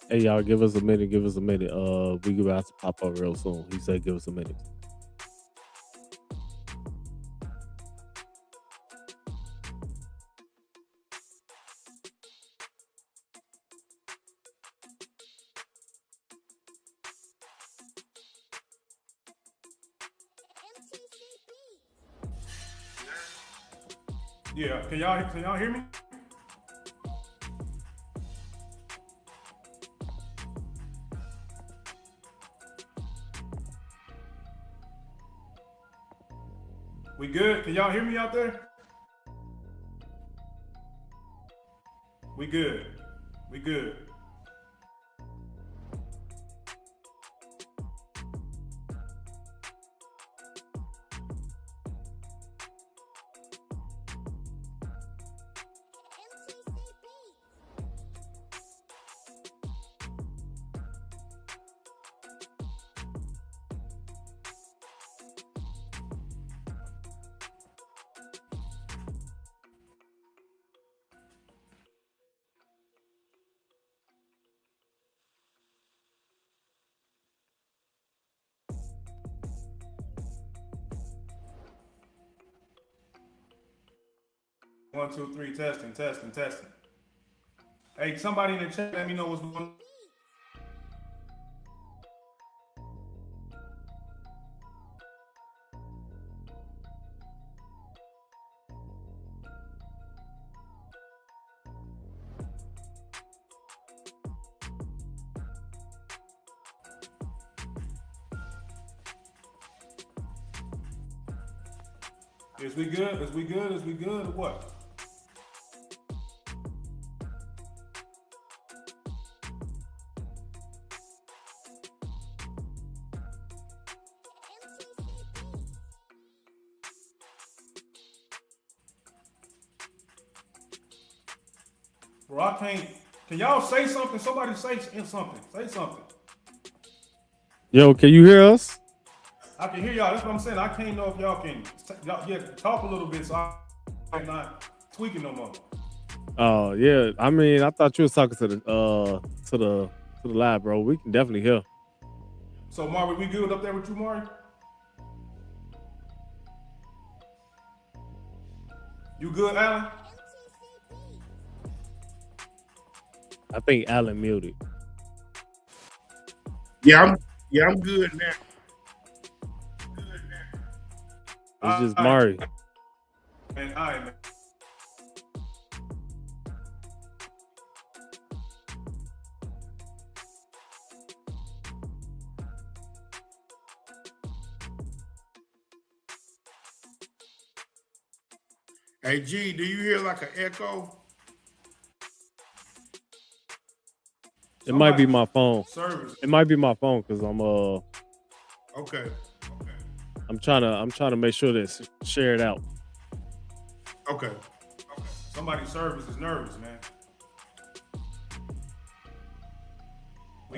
Hey y'all, give us a minute. Give us a minute. We about to pop up real soon. He said, "Give us a minute." Yeah, can y'all hear me? We good? Can y'all hear me out there? We good. We good. One, two, three, testing, testing, testing. Hey, somebody in the chat, let me know what's going on. Is we good? Is we good? Is we good? Or what? Bro, I can't. Can y'all say something? Somebody say something. Say something. Yo, can you hear us? I can hear y'all. That's what I'm saying. I can't know if y'all can. Y'all, yeah, talk a little bit so I'm not tweaking no more. Oh yeah. I mean, I thought you was talking to the live, bro. We can definitely hear. So, Mari, we good up there with you, Mari? You good, Alan? I think Alan muted. I'm good now. It's just Mari. And I, man. Hey G, do you hear like an echo? It might be my phone. Service. It might be my phone because Okay. I'm trying to make sure that it's shared out. Okay. Somebody's service is nervous, man.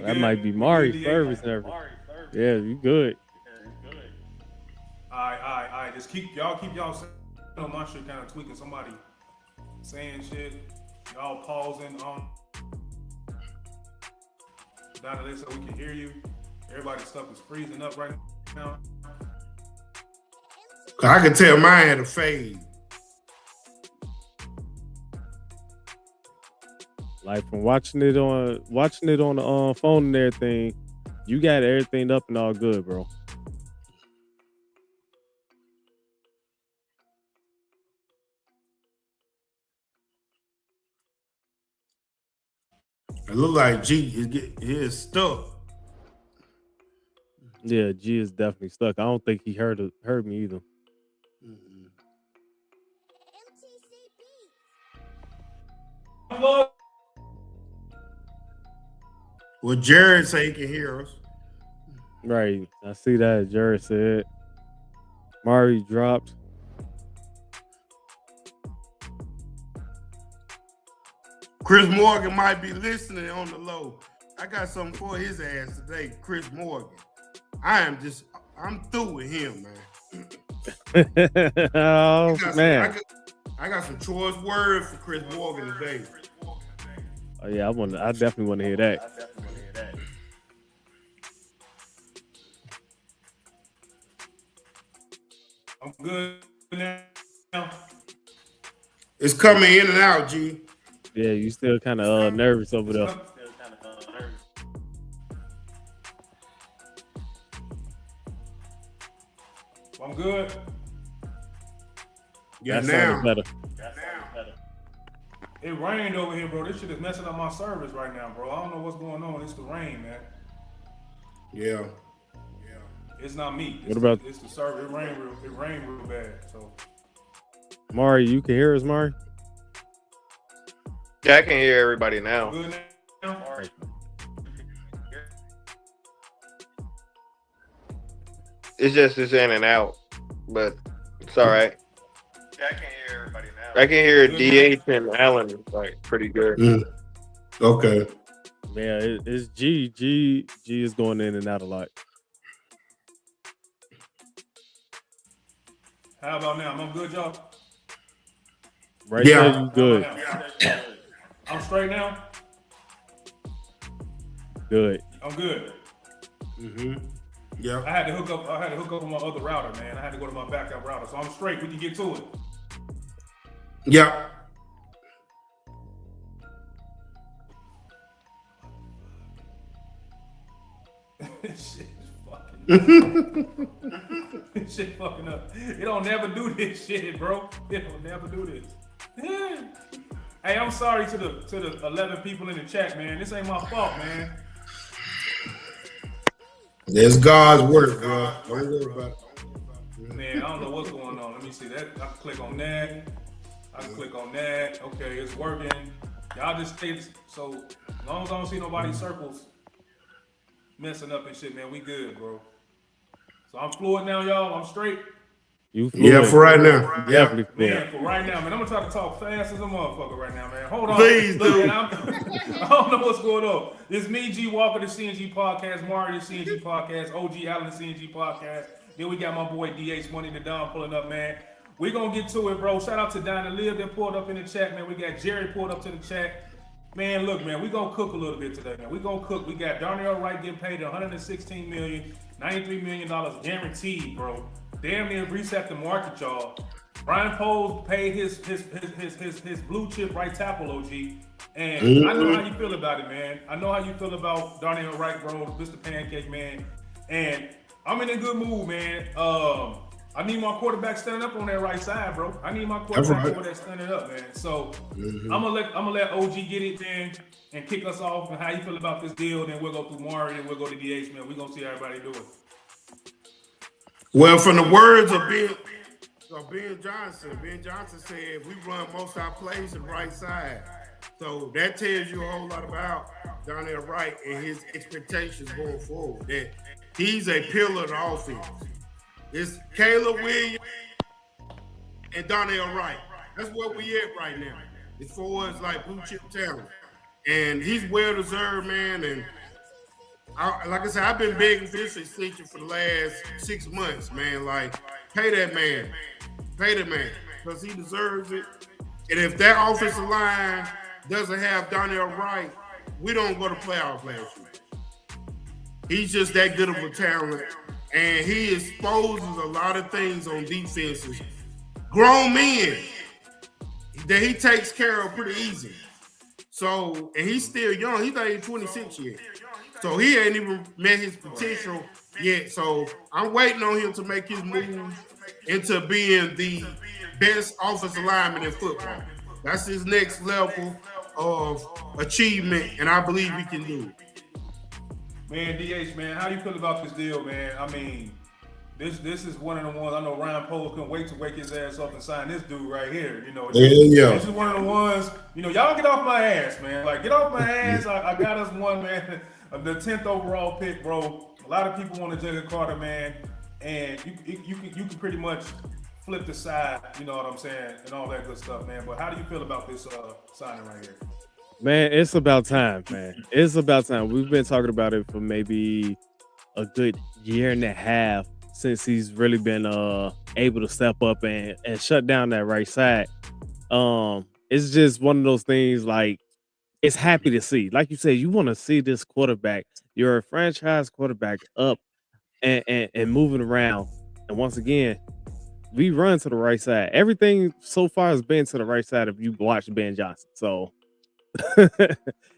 That might be Mari's service and everything. Yeah, you good. I just keep y'all on my shit kind of tweaking. Somebody saying shit, y'all pausing on down there so we can hear you. Everybody's stuff is freezing up right now. I can tell mine had a fade. Like from watching it on the phone and everything, you got everything up and all good, bro. It look like G is stuck. Yeah, G is definitely stuck. I don't think he heard me either. Well, Jared say he can hear us. Right. I see that. Jared said. Mari dropped. Chris Morgan might be listening on the low. I got something for his ass today, Chris Morgan. I'm through with him, man. Oh, man. I got some choice words for Chris Morgan today. Oh yeah, I definitely want to hear that. I'm good now. It's coming in and out, G. Yeah, you still kind of nervous over there. I'm good. Yeah, that now. Better. It rained over here, bro. This shit is messing up my service right now, bro. I don't know what's going on. It's the rain, man. Yeah. It's not me. It's the service. It rained real bad. So, Mari, you can hear us, Mari? Yeah, I can hear everybody now. Good now? All right. It's in and out, but it's all right. Yeah, I can hear everybody now. I can hear DH and Allen like pretty good. Okay. Yeah, it's G. G is going in and out a lot. How about now? I'm good, y'all? Right there, you good. I'm straight now? Good. I'm good. Yeah. I had to hook up on my other router, man. I had to go to my backup router. So I'm straight. We can get to it. Yeah. Shit shit fucking up. It don't never do this shit, bro. It don't never do this. Hey, I'm sorry to the 11 people in the chat, man. This ain't my fault, man. It's God's work, bro. Don't worry about it. Man, I don't know what's going on. Let me see that. I can click on that. I can click on that. Okay, it's working. Y'all just stay. So as long as I don't see nobody's circles messing up and shit, man, we good, bro. So I'm fluid now, y'all. I'm straight. You fluid. Yeah, for right now. Definitely fluid. Man, for right now, man. I'm gonna try to talk fast as a motherfucker right now, man. Hold on. Please Look, do. Man, I don't know what's going on. It's me, G Walker, the CNG Podcast, Mario, the CNG Podcast, OG Allen, the CNG Podcast. Then we got my boy DH Money the Don pulling up, man. We gonna get to it, bro. Shout out to Darnell Wright that pulled up in the chat, man. We got Jerry pulled up to the chat. Man, look, man, we gonna cook a little bit today, man. We gonna cook. We got Darnell Wright getting paid $116 million, $93 million guaranteed, bro. Damn near reset the market, y'all. Brian Poles paid his blue chip right tackle, OG. And I know how you feel about it, man. I know how you feel about Darnell Wright, bro, Mr. Pancake, man. And I'm in a good mood, man. I need my quarterback standing up on that right side, bro. I need my quarterback over there standing up, man. So I'm gonna let OG get it, man, and kick us off and how you feel about this deal. Then we'll go through Mari and we'll go to DH, man. We're gonna see how everybody doing. Well, from the words of Ben Johnson said we run most of our plays to the right side. So that tells you a whole lot about Darnell Wright and his expectations going forward. That he's a pillar of the offense. It's Caleb Williams and Darnell Wright. That's where we at right now. As far as like blue chip talent. And he's well deserved, man. And like I said, I've been begging for this extension for the last 6 months, man. Like, Pay that man. Pay the man. Because he deserves it. And if that offensive line doesn't have Darnell Wright, we don't go to playoff last year. He's just that good of a talent. And he exposes a lot of things on defenses. Grown men that he takes care of pretty easy. So, and he's still young. He's not even 26 yet. So he ain't even met his potential yet. So I'm waiting on him to make his move into being the best offensive lineman in football. That's his next level of achievement, and I believe he can do it. Man, DH, man, how do you feel about this deal, man? I mean, this is one of the ones I know Ryan Poles couldn't wait to wake his ass up and sign this dude right here. You know, this is one of the ones, you know, y'all get off my ass, man. Like, get off my ass. I got us one, man. The 10th overall pick, bro. A lot of people want to Jalen Carter, man. And you can pretty much flip the side, you know what I'm saying, and all that good stuff, man. But how do you feel about this signing right here? Man, it's about time, man. It's about time. We've been talking about it for maybe a good year and a half since he's really been able to step up and shut down that right side. It's just one of those things, like, it's happy to see. Like you said, you want to see this quarterback. You're a franchise quarterback up and moving around. And once again, we run to the right side. Everything so far has been to the right side if you watch Ben Johnson. So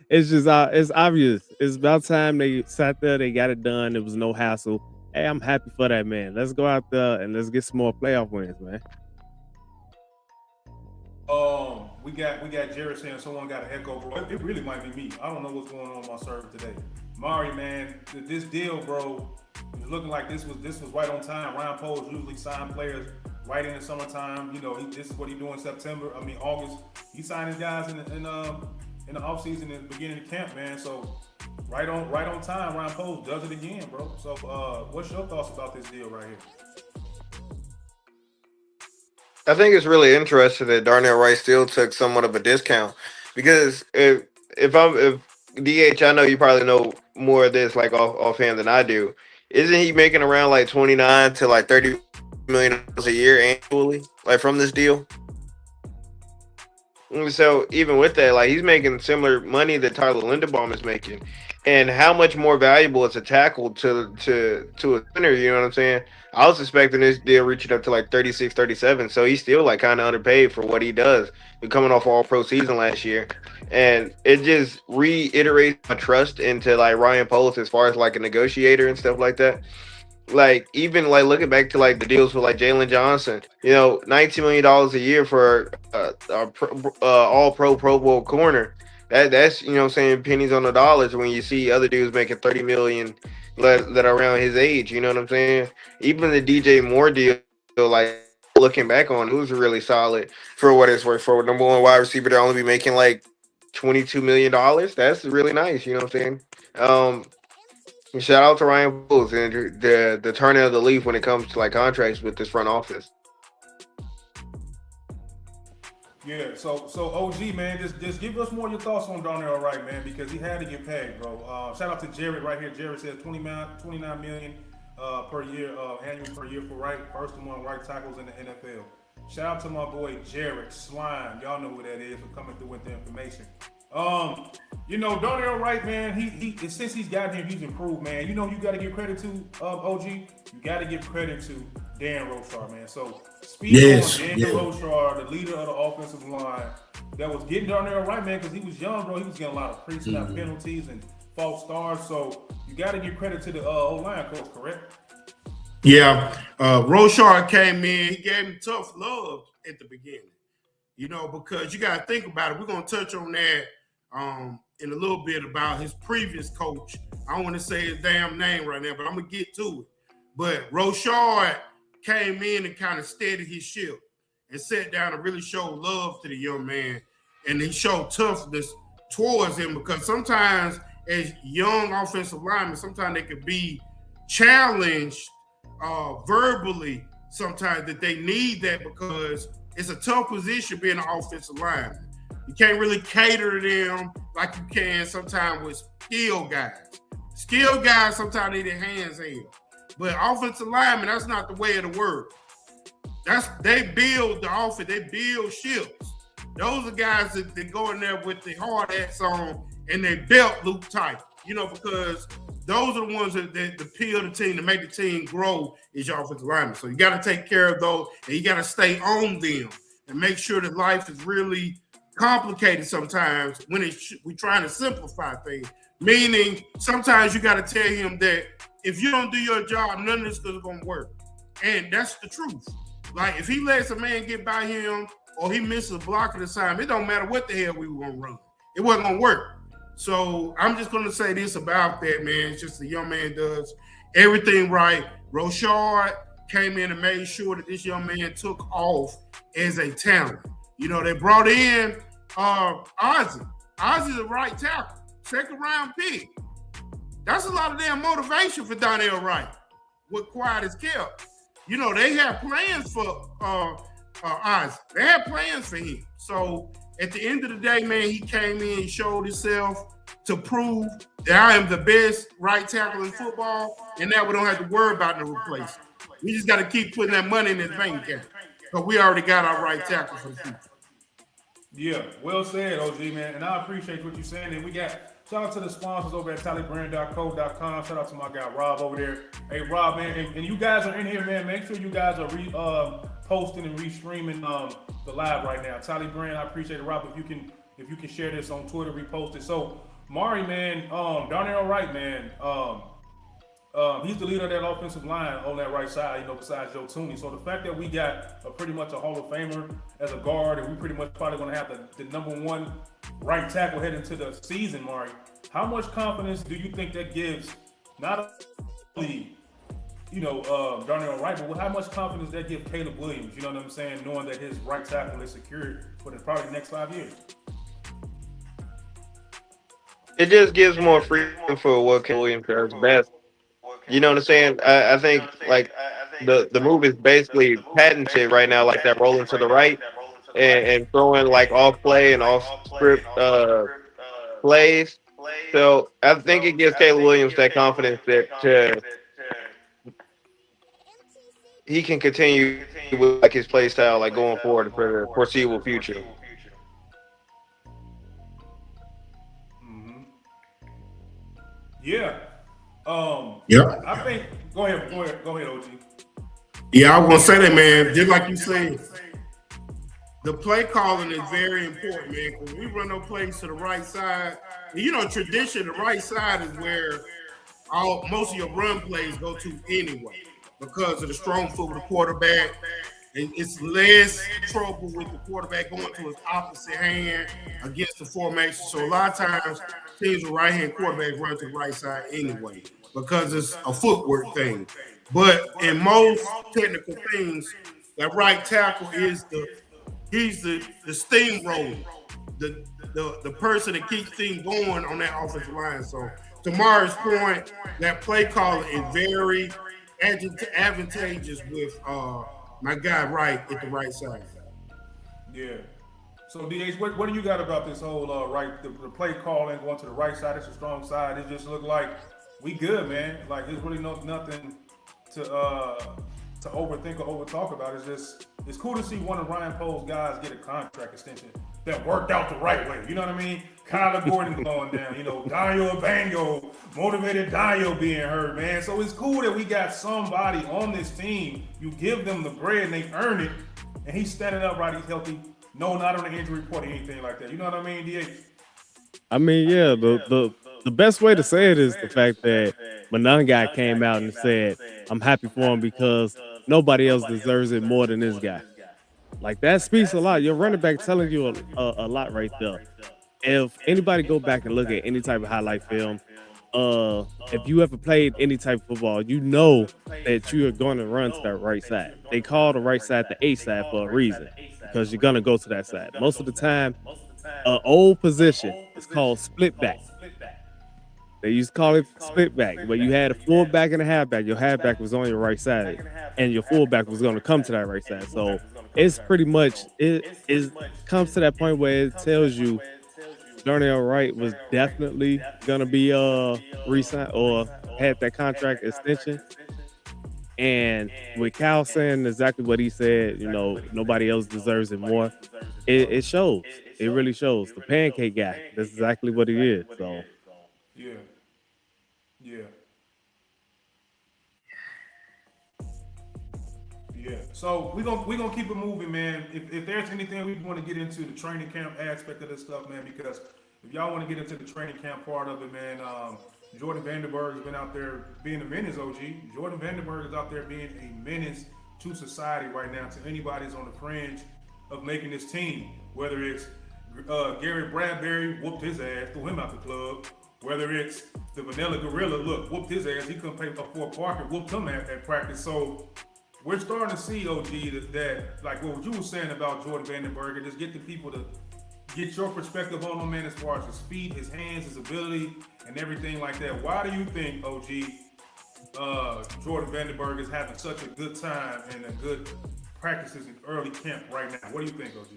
it's just it's obvious. It's about time they sat there, they got it done. It was no hassle. Hey, I'm happy for that, man. Let's go out there and let's get some more playoff wins, man. We got Jared saying someone got an echo, bro. It really might be me. I don't know what's going on my server today. Mari, man, this deal, bro, is looking like this was right on time. Ryan Poles usually sign players right in the summertime. You know, this is what he do in September. I mean, August. He signing guys in the offseason and the beginning of camp, man. So right on time. Ryan Poles does it again, bro. So what's your thoughts about this deal right here? I think it's really interesting that Darnell Wright still took somewhat of a discount, because if DH, I know you probably know more of this like offhand than I do. Isn't he making around like 29 to like $30 million a year annually, like from this deal? So even with that, like, he's making similar money that Tyler Linderbaum is making. And how much more valuable is a tackle to a center, you know what I'm saying? I was expecting this deal reaching up to like 36, 37. So he's still like kind of underpaid for what he does. We're coming off all pro season last year. And it just reiterates my trust into like Ryan Poles as far as like a negotiator and stuff like that. Like, even like looking back to like the deals with like Jalen Johnson, you know, $19 million a year for all pro Bowl corner. That's, you know what I'm saying, pennies on the dollars when you see other dudes making $30 million that are around his age, you know what I'm saying? Even the DJ Moore deal, like, looking back on, it was really solid for what it's worth. For number one wide receiver to only be making like $22 million, that's really nice, you know what I'm saying? Shout out to Ryan Poles and the turning of the leaf when it comes to like contracts with this front office. Yeah, so OG, man, just give us more of your thoughts on Darnell Wright, man, because he had to get paid, bro. Shout out to Jared right here. Jared says $29 million per year, annual per year for Wright, first among right tackles in the NFL. Shout out to my boy Jared Slime. Y'all know who that is for coming through with the information. You know, Darnell Wright, man, he since he's gotten here, he's improved, man. You know, you got to give credit to OG. You got to give credit to Dan Rochar, man. So speak on Dan Rochar, the leader of the offensive line, that was getting Darnell Wright, man, because he was young, bro. He was getting a lot of pre-snap penalties and false starts. So you got to give credit to the O-line coach, correct? Yeah, Rochar came in. He gave him tough love at the beginning, you know, because you got to think about it. We're gonna touch on that in a little bit about his previous coach. I don't want to say his damn name right now, but I'm gonna get to it. But Rochar came in and kind of steadied his ship and sat down and really showed love to the young man, and he showed toughness towards him, because sometimes as young offensive linemen, sometimes they could be challenged verbally. Sometimes that they need that, because it's a tough position being an offensive lineman. You can't really cater to them like you can sometimes with skill guys. Skill guys sometimes need their hands held. But offensive linemen, that's not the way of the world. They build the offense. They build ships. Those are guys that go in there with the hard hats on and they belt loop tight. Because those are the ones that peel the team, to make the team grow, is your offensive lineman. So you got to take care of those, and you got to stay on them and make sure that life is really complicated sometimes when we're trying to simplify things. Meaning, sometimes you got to tell him that if you don't do your job, none of this is going to work. And that's the truth. Like, if he lets a man get by him or he misses a block at the time, it don't matter what the hell we were going to run. It wasn't going to work. So I'm just going to say this about that, man. It's just the young man does everything right. Rochard came in and made sure that this young man took off as a talent. They brought in Ozzie. Ozzie's a right tackle, second round pick. That's a lot of damn motivation for Darnell Wright. What quiet is kept. They have plans for Ozzie. They have plans for him. So at the end of the day, man, he came in and showed himself to prove that I am the best right tackle in football, and now we don't have to worry about no replacement. We just got to keep putting that money in his bank account, because we already got our right tackle for the future. Yeah, well said, OG, man. And I appreciate what you're saying. And we got shout out to the sponsors over at tallybrand.co.com. Shout out to my guy Rob over there. Hey, Rob, man, and you guys are in here, man. Make sure you guys are posting and restreaming the live right now. Tally Brand, I appreciate it, Rob. If you can share this on Twitter, repost it. So, Mari, man, Darnell Wright, man, he's the leader of that offensive line on that right side, besides Joe Tooney. So the fact that we got pretty much a Hall of Famer as a guard, and we pretty much probably going to have the number one right tackle heading into the season, Mari, how much confidence do you think that gives not only Darnell Wright, but how much confidence that gives Caleb Williams, you know what I'm saying, knowing that his right tackle is secured for probably the next 5 years? It just gives more freedom for what Caleb Williams does best. You know what I'm saying? I think like the move is basically patented right now, like that rolling to the right and throwing like off play and off script plays. So I think it gives Caleb Williams that confidence that he can continue with like his play style, like going forward for the foreseeable future. Yeah. Yeah. I think. Go ahead, OG. Yeah, I want to say that, man. Just like you say, the play calling is very important, man. Because we run those plays to the right side. Tradition, the right side is where most of your run plays go to anyway, because of the strong foot of the quarterback. And it's less trouble with the quarterback going to his opposite hand against the formation. So a lot of times, teams with right-hand quarterbacks run to the right side anyway, because it's a footwork thing. But in most technical things, that right tackle is the steamroller, the person that keeps things going on that offensive line. So to Mari's point, that play caller is very advantageous with my guy Wright at the right side. Yeah. So DH, what do you got about this whole the play calling going to the right side? It's a strong side. It just looked like we good, man. Like there's really nothing to overthink or overtalk about. It's cool to see one of Ryan Pohl's guys get a contract extension that worked out the right way. You know what I mean? Kyler Gordon going down. Dario Bango, motivated Dario being hurt, man. So it's cool that we got somebody on this team. You give them the bread and they earn it, and he's standing up right. He's healthy. No, not on the injury report or anything like that. You know what I mean, DH? I mean, yeah, the best way to say it is the fact that Monangai came out and said, I'm happy for him because nobody else deserves it more than this guy. Like, that speaks a lot. Your running back telling you a lot right there. If anybody go back and look at any type of highlight film, if you ever played any type of football, you know that you are going to run to that right side. They call the right side the A side for a reason, because you're going to go to that side. Most of the time, an old position is called split back. They used to call it split back, where you had a fullback and a halfback. Your halfback was on your right side, and your fullback was going to come to that right side. So it's pretty much, it comes to that point where it tells you Darnell Wright was definitely going to be re-signed or had that contract extension. And with Cal saying exactly what he said, nobody else deserves it more. It shows. It really shows. The pancake guy. That's exactly what he is. So Yeah, yeah, yeah. So we gonna keep it moving, man. If there's anything we want to get into the training camp aspect of this stuff, man, because if y'all want to get into the training camp part of it, man, Jordan Vandenberg has been out there being a menace. OG Jordan Vandenberg is out there being a menace to society right now. To anybody who's on the fringe of making this team, whether it's Gary Bradbury whooped his ass, threw him out the club. Whether it's the Vanilla Gorilla, look, whooped his ass. He couldn't pay for Parker, whooped him at practice. So we're starting to see, OG, that like what you were saying about Jordan Vandenberg, and just get the people to get your perspective on him, man, as far as his feet, his hands, his ability, and everything like that. Why do you think, OG, Jordan Vandenberg is having such a good time and a good practices in early camp right now? What do you think, OG?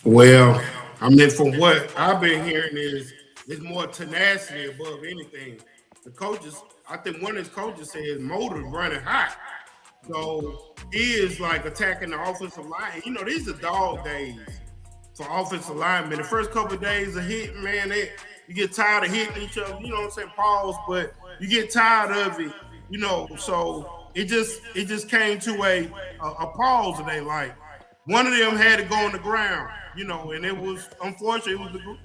Well, I mean, from what I've been hearing is it's more tenacity above anything. The coaches, I think one of his coaches said his motor's running hot. So he is like attacking the offensive line. These are dog days for offensive linemen. The first couple of days of hitting, man, you get tired of hitting each other. You know what I'm saying? Pause, but you get tired of it. So it just came to a pause today. Like one of them had to go on the ground. And it was unfortunate. It was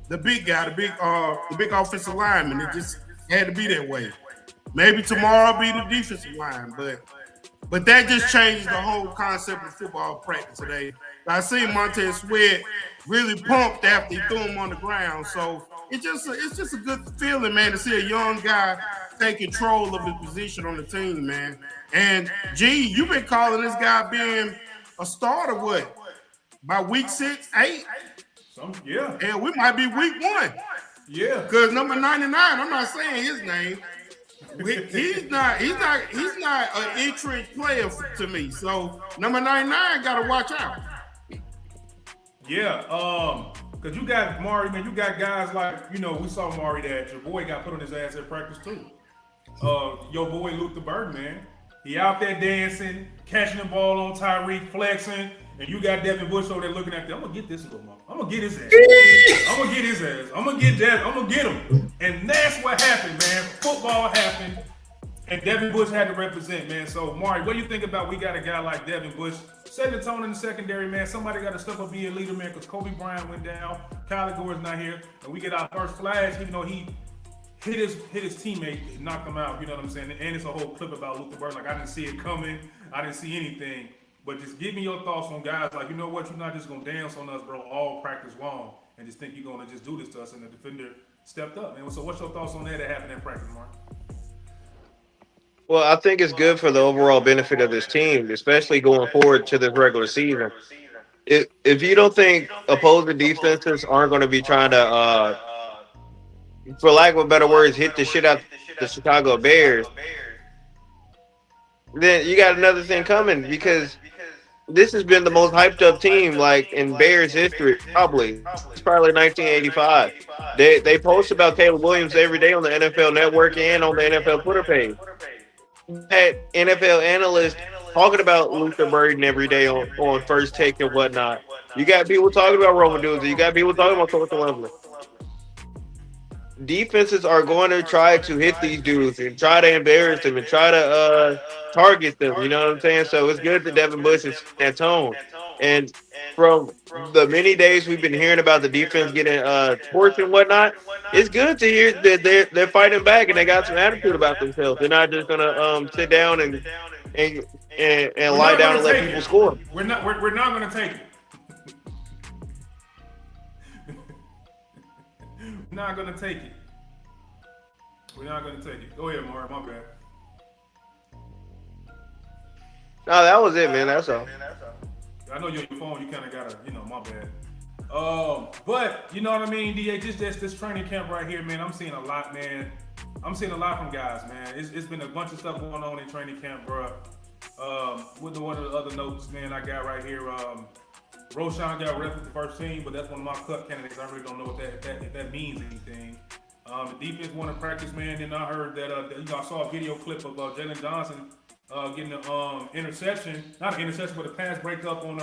the big guy, the big offensive lineman. It just had to be that way. Maybe tomorrow will be the defensive line, but that just changes the whole concept of football practice today. I seen Montez Sweat really pumped after he threw him on the ground. So it's just a good feeling, man, to see a young guy take control of his position on the team, man. And G, you've been calling this guy being a starter, what? By week 6, 8? Yeah. And we might be week 1. Yeah. Because number 99, I'm not saying his name. He's not an entrenched player to me. So number 99 gotta watch out. Yeah, because you got Mari, man, you got guys like, we saw Mari that your boy got put on his ass at practice too. Your boy Luther Burton, man. He out there dancing, catching the ball on Tyreek, flexing, and you got Devin Bush over there looking at them. I'm gonna get this little mother. I'm gonna get his ass. I'm gonna get his ass. I'm gonna get that. I'm gonna get him. And that's what happened, man. Football happened, and Devin Bush had to represent, man. So, Mari, what do you think about we got a guy like Devin Bush setting the tone in the secondary, man? Somebody got to step up, be a leader, man, because Kobe Bryant went down, Kyler Gore's not here, and we get our first flash, even though he hit his teammate, knocked him out, you know what I'm saying? And it's a whole clip about Luther Burton. Like, I didn't see it coming. I didn't see anything. But just give me your thoughts on guys like, you know what, you're not just going to dance on us, bro, all practice long, and just think you're going to just do this to us, and the defender stepped up, man. So what's your thoughts on that happened in practice, Mark? Well, I think it's good for the overall benefit of this team, especially going forward to this regular season. If you don't think opposing defenses aren't going to be trying to, for lack of a better words, hit the shit out the Chicago Bears, then you got another thing coming, because this has been the most hyped up team like in Bears history, probably. It's probably 1985. They post about Caleb Williams every day on the NFL Network and on the NFL Twitter page. Had NFL analysts talking about Luther Burden every day on First Take and whatnot. You got people talking about Roman Duzzi. You got people talking about Colton Lovely. Defenses are going to try to hit these dudes and try to embarrass them and try to target them. You know what I'm saying? So it's good that Devin Bush is that tone. And from the many days we've been hearing about the defense getting torched and whatnot, it's good to hear that they're fighting back and they got some attitude about themselves. They're not just gonna sit down and lie down and let people score. We're not gonna take it. We're not gonna take it. We're not gonna take it. Go ahead, Mark. My bad. No, that was it, man. That's all. I know you're on your phone. You kind of gotta, my bad. But you know what I mean, DA. Just this training camp right here, man. I'm seeing a lot, man. I'm seeing a lot from guys, man. It's been a bunch of stuff going on in training camp, bro. With one of the other notes, man, I got right here. Roshan got rep with the first team, but that's one of my cut candidates. I really don't know if that means anything. The defense won in practice, man. And I heard that I saw a video clip of Jalen Johnson getting the interception, not an interception, but a pass breakup on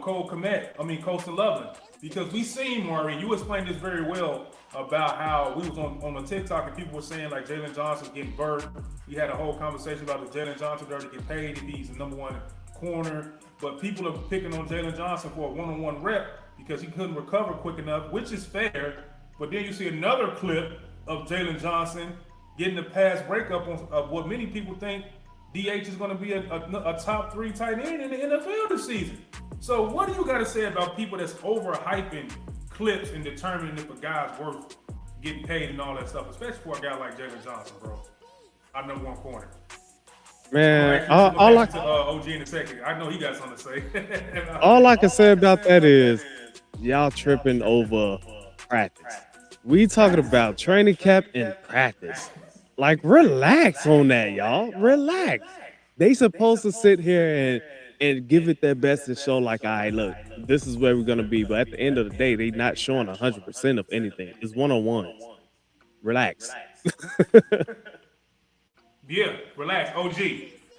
Cole Kmet. I mean Colston Loveland, because we seen Maury. You explained this very well about how we was on the TikTok and people were saying like Jalen Johnson's getting burnt. We had a whole conversation about the Jalen Johnson to get paid if he's the number one corner, but people are picking on Jalen Johnson for a one-on-one rep because he couldn't recover quick enough, which is fair. But then you see another clip of Jalen Johnson getting the pass breakup of what many people think DH is going to be a top 3 tight end in the NFL this season. So what do you got to say about people that's overhyping clips and determining if a guy's worth getting paid and all that stuff, especially for a guy like Jalen Johnson, bro? Our number one corner. Man, all I can OG in a second. I know he got something to say. all I can say about that is y'all tripping over practice. We talking about training camp and practice. Like, relax on that, y'all. Relax. They supposed to sit here and give it their best and show like, all right, look, this is where we're gonna be. But at the end of the day, they not showing 100% of anything. It's one-on-ones. Relax. Yeah, relax, OG.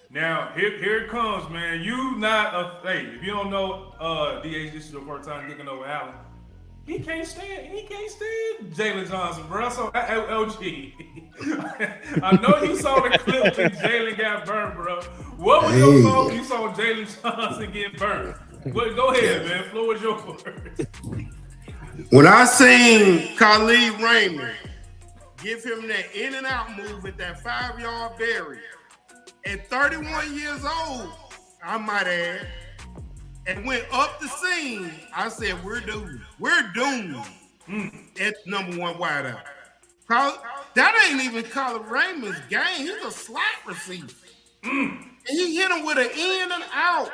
Now here it comes, man. You not a hey. If you don't know, DH, this is your first time getting over Allen. He can't stand Jalen Johnson, bro. So LG, I know you saw the clip when Jalen got burned, bro. What was your thought when you saw Jalen Johnson get burned? But go ahead, man. Floor is yours. When I seen Khalid Raymond give him that in and out move at that 5-yard barrier at 31 years old, I might add, and went up the seam, I said, we're doomed. We're doomed at number one wideout. That ain't even Khalid Raymond's game. He's a slot receiver. And he hit him with an in and out.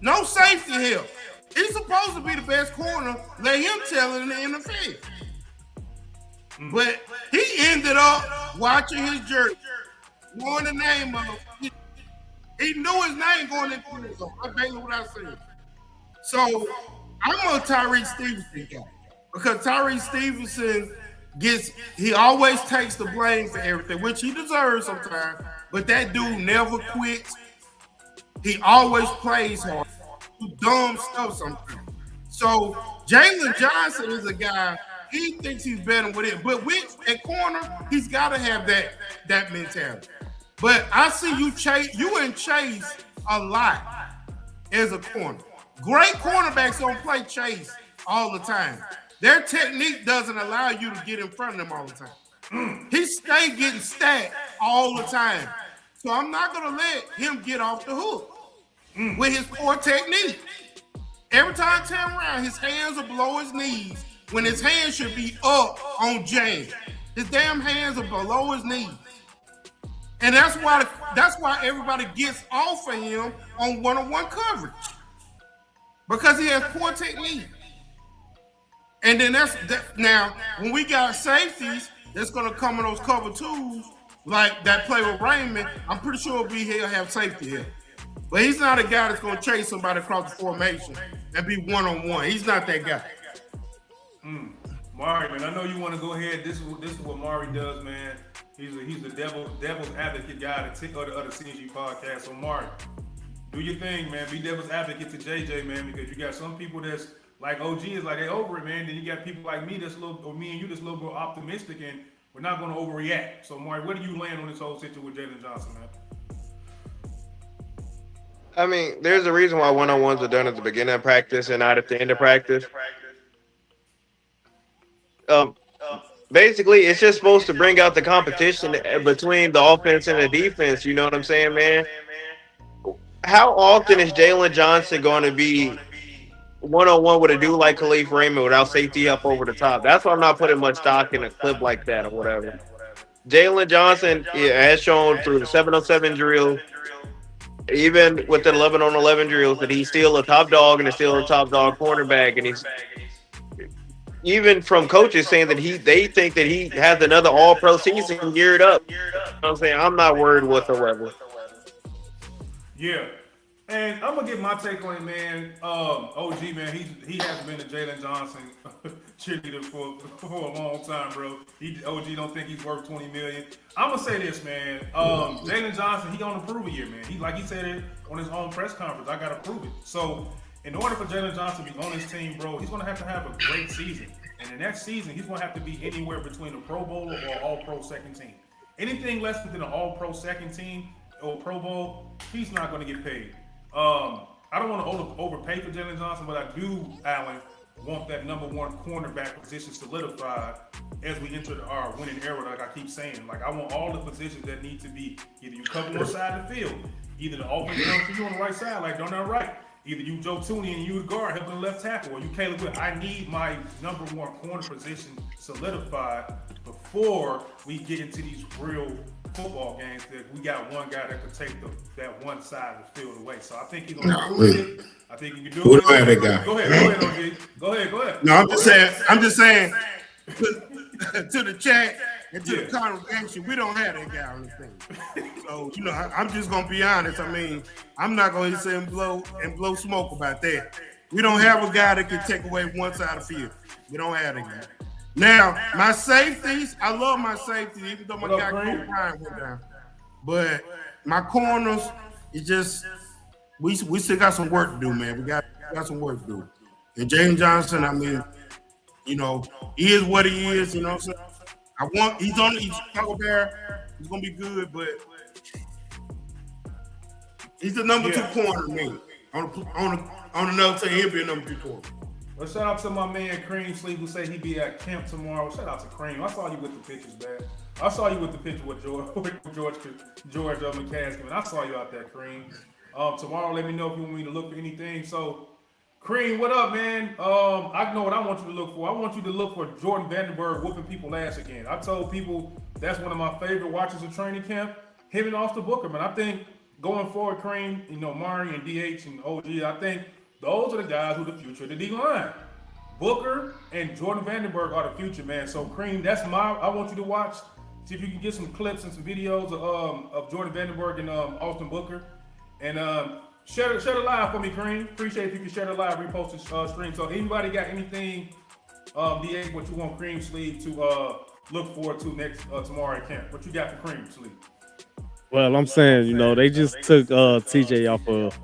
No safety help. He's supposed to be the best corner. Let him tell it in the NFL. But he ended up watching his jersey, knowing the name of him. He knew his name going into the zone. That's basically what I said. So I'm a Tyrese Stevenson guy because Tyrese Stevenson he always takes the blame for everything, which he deserves sometimes. But that dude never quits. He always plays hard. Do dumb stuff sometimes. So Jalen Johnson is a guy. He thinks he's better with it, but at corner, he's got to have that mentality. But I see you and Chase a lot as a corner. Great cornerbacks don't play Chase all the time. Their technique doesn't allow you to get in front of them all the time. He stay getting stacked all the time. So I'm not going to let him get off the hook with his poor technique. Every time I turn around, his hands are below his knees when his hands should be up on James. His damn hands are below his knees. And that's why everybody gets off of him on one-on-one coverage. Because he has poor technique. And then now when we got safeties that's gonna come in those cover twos, like that play with Raymond, I'm pretty sure he'll have safety here. But he's not a guy that's gonna chase somebody across the formation and be one-on-one. He's not that guy. Mari, man, I know you want to go ahead. This is what Mari does, man. He's the devil's advocate guy to take other CNG podcast. So Mari, do your thing, man. Be devil's advocate to JJ, man, because you got some people that's like OG is like they over it, man. Then you got people like me that's me and you that's a little bit optimistic, and we're not going to overreact. So Mari, where do you land on this whole situation with Jalen Johnson, man? I mean, there's a reason why one-on-ones are done at the beginning of practice and not at the end of practice. Basically, it's just supposed to bring out the competition between the offense and the defense. You know what I'm saying, man? How often is Jalen Johnson going to be one-on-one with a dude like Khalif Raymond without safety up over the top? That's why I'm not putting much stock in a clip like that or whatever. Jalen Johnson has shown through the 7-on-7 drill, even with the 11-on-11 drills, that he's still a top dog and is still a top dog cornerback, and he's even from coaches saying that they think that he has another all-pro season geared up. You know what I'm saying? I'm not worried whatsoever. Yeah. And I'm gonna get my take on it, man. OG, man, he has been a Jalen Johnson cheerleader for a long time, bro. OG don't think he's worth $20 million. I'm gonna say this, man. Jalen Johnson, he gonna prove a year, man. He said it on his own press conference. I gotta prove it. So, in order for Jalen Johnson to be on his team, bro, he's gonna have a great season. And the next season, he's gonna have to be anywhere between a Pro Bowler or All-Pro second team. Anything less than an All-Pro second team or Pro Bowl, he's not gonna get paid. I don't want to overpay for Jalen Johnson, but I do, Allen, want that number one cornerback position solidified as we enter our winning era, like I keep saying. Like, I want all the positions that need to be, either you cover one side of the field, either the offense comes to you on the right side, like Darnell Wright, either you Joe Tooney and you the guard helping the left tackle, or you Caleb Wood. I need my number one corner position solidified before we get into these real football games that we got one guy that could take that one side of the field away. So I think he's gonna do it. I think he can do it. Go ahead, OG. Go ahead. No, I'm just saying to the chat and to the congregation, we don't have that guy on the thing. So, I'm just gonna be honest. I mean, I'm not gonna say and blow smoke about that. We don't have a guy that can take away one side of the field. We don't have that guy. Now, my safeties, I love my safeties, even though my guy Kobe Bryant went down. But my corners, it's just we still got some work to do, man. We got some work to do. And James Johnson, I mean, he is what he is. You know what I'm saying? He's on the Chicago Bear. He's gonna be good, but he's the number 2 corner, man. On another team, he'll be a number 2 corner. Well, shout out to my man Cream Sleep who said he'd be at camp tomorrow. Shout out to Cream. I saw you with the pictures, man. I saw you with the picture with George McCaskey, man. I saw you out there, Cream. Tomorrow, let me know if you want me to look for anything. So, Cream, what up, man? I know what I want you to look for. I want you to look for Jordan Vandenberg whooping people ass again. I told people that's one of my favorite watches of training camp. Him and Austin Booker, man. I think going forward, Cream, Mari and DH and OG, I think those are the guys who are the future of the D-line. Booker and Jordan Vandenberg are the future, man. So, Cream, I want you to watch. See if you can get some clips and some videos of Jordan Vandenberg and Austin Booker. And share the live for me, Cream. Appreciate if you can share the live, repost the stream. So, anybody got anything, DA, what you want Cream Sleeve to look forward to next tomorrow at camp? What you got for Cream Sleeve? Well, I'm saying, they just took TJ off of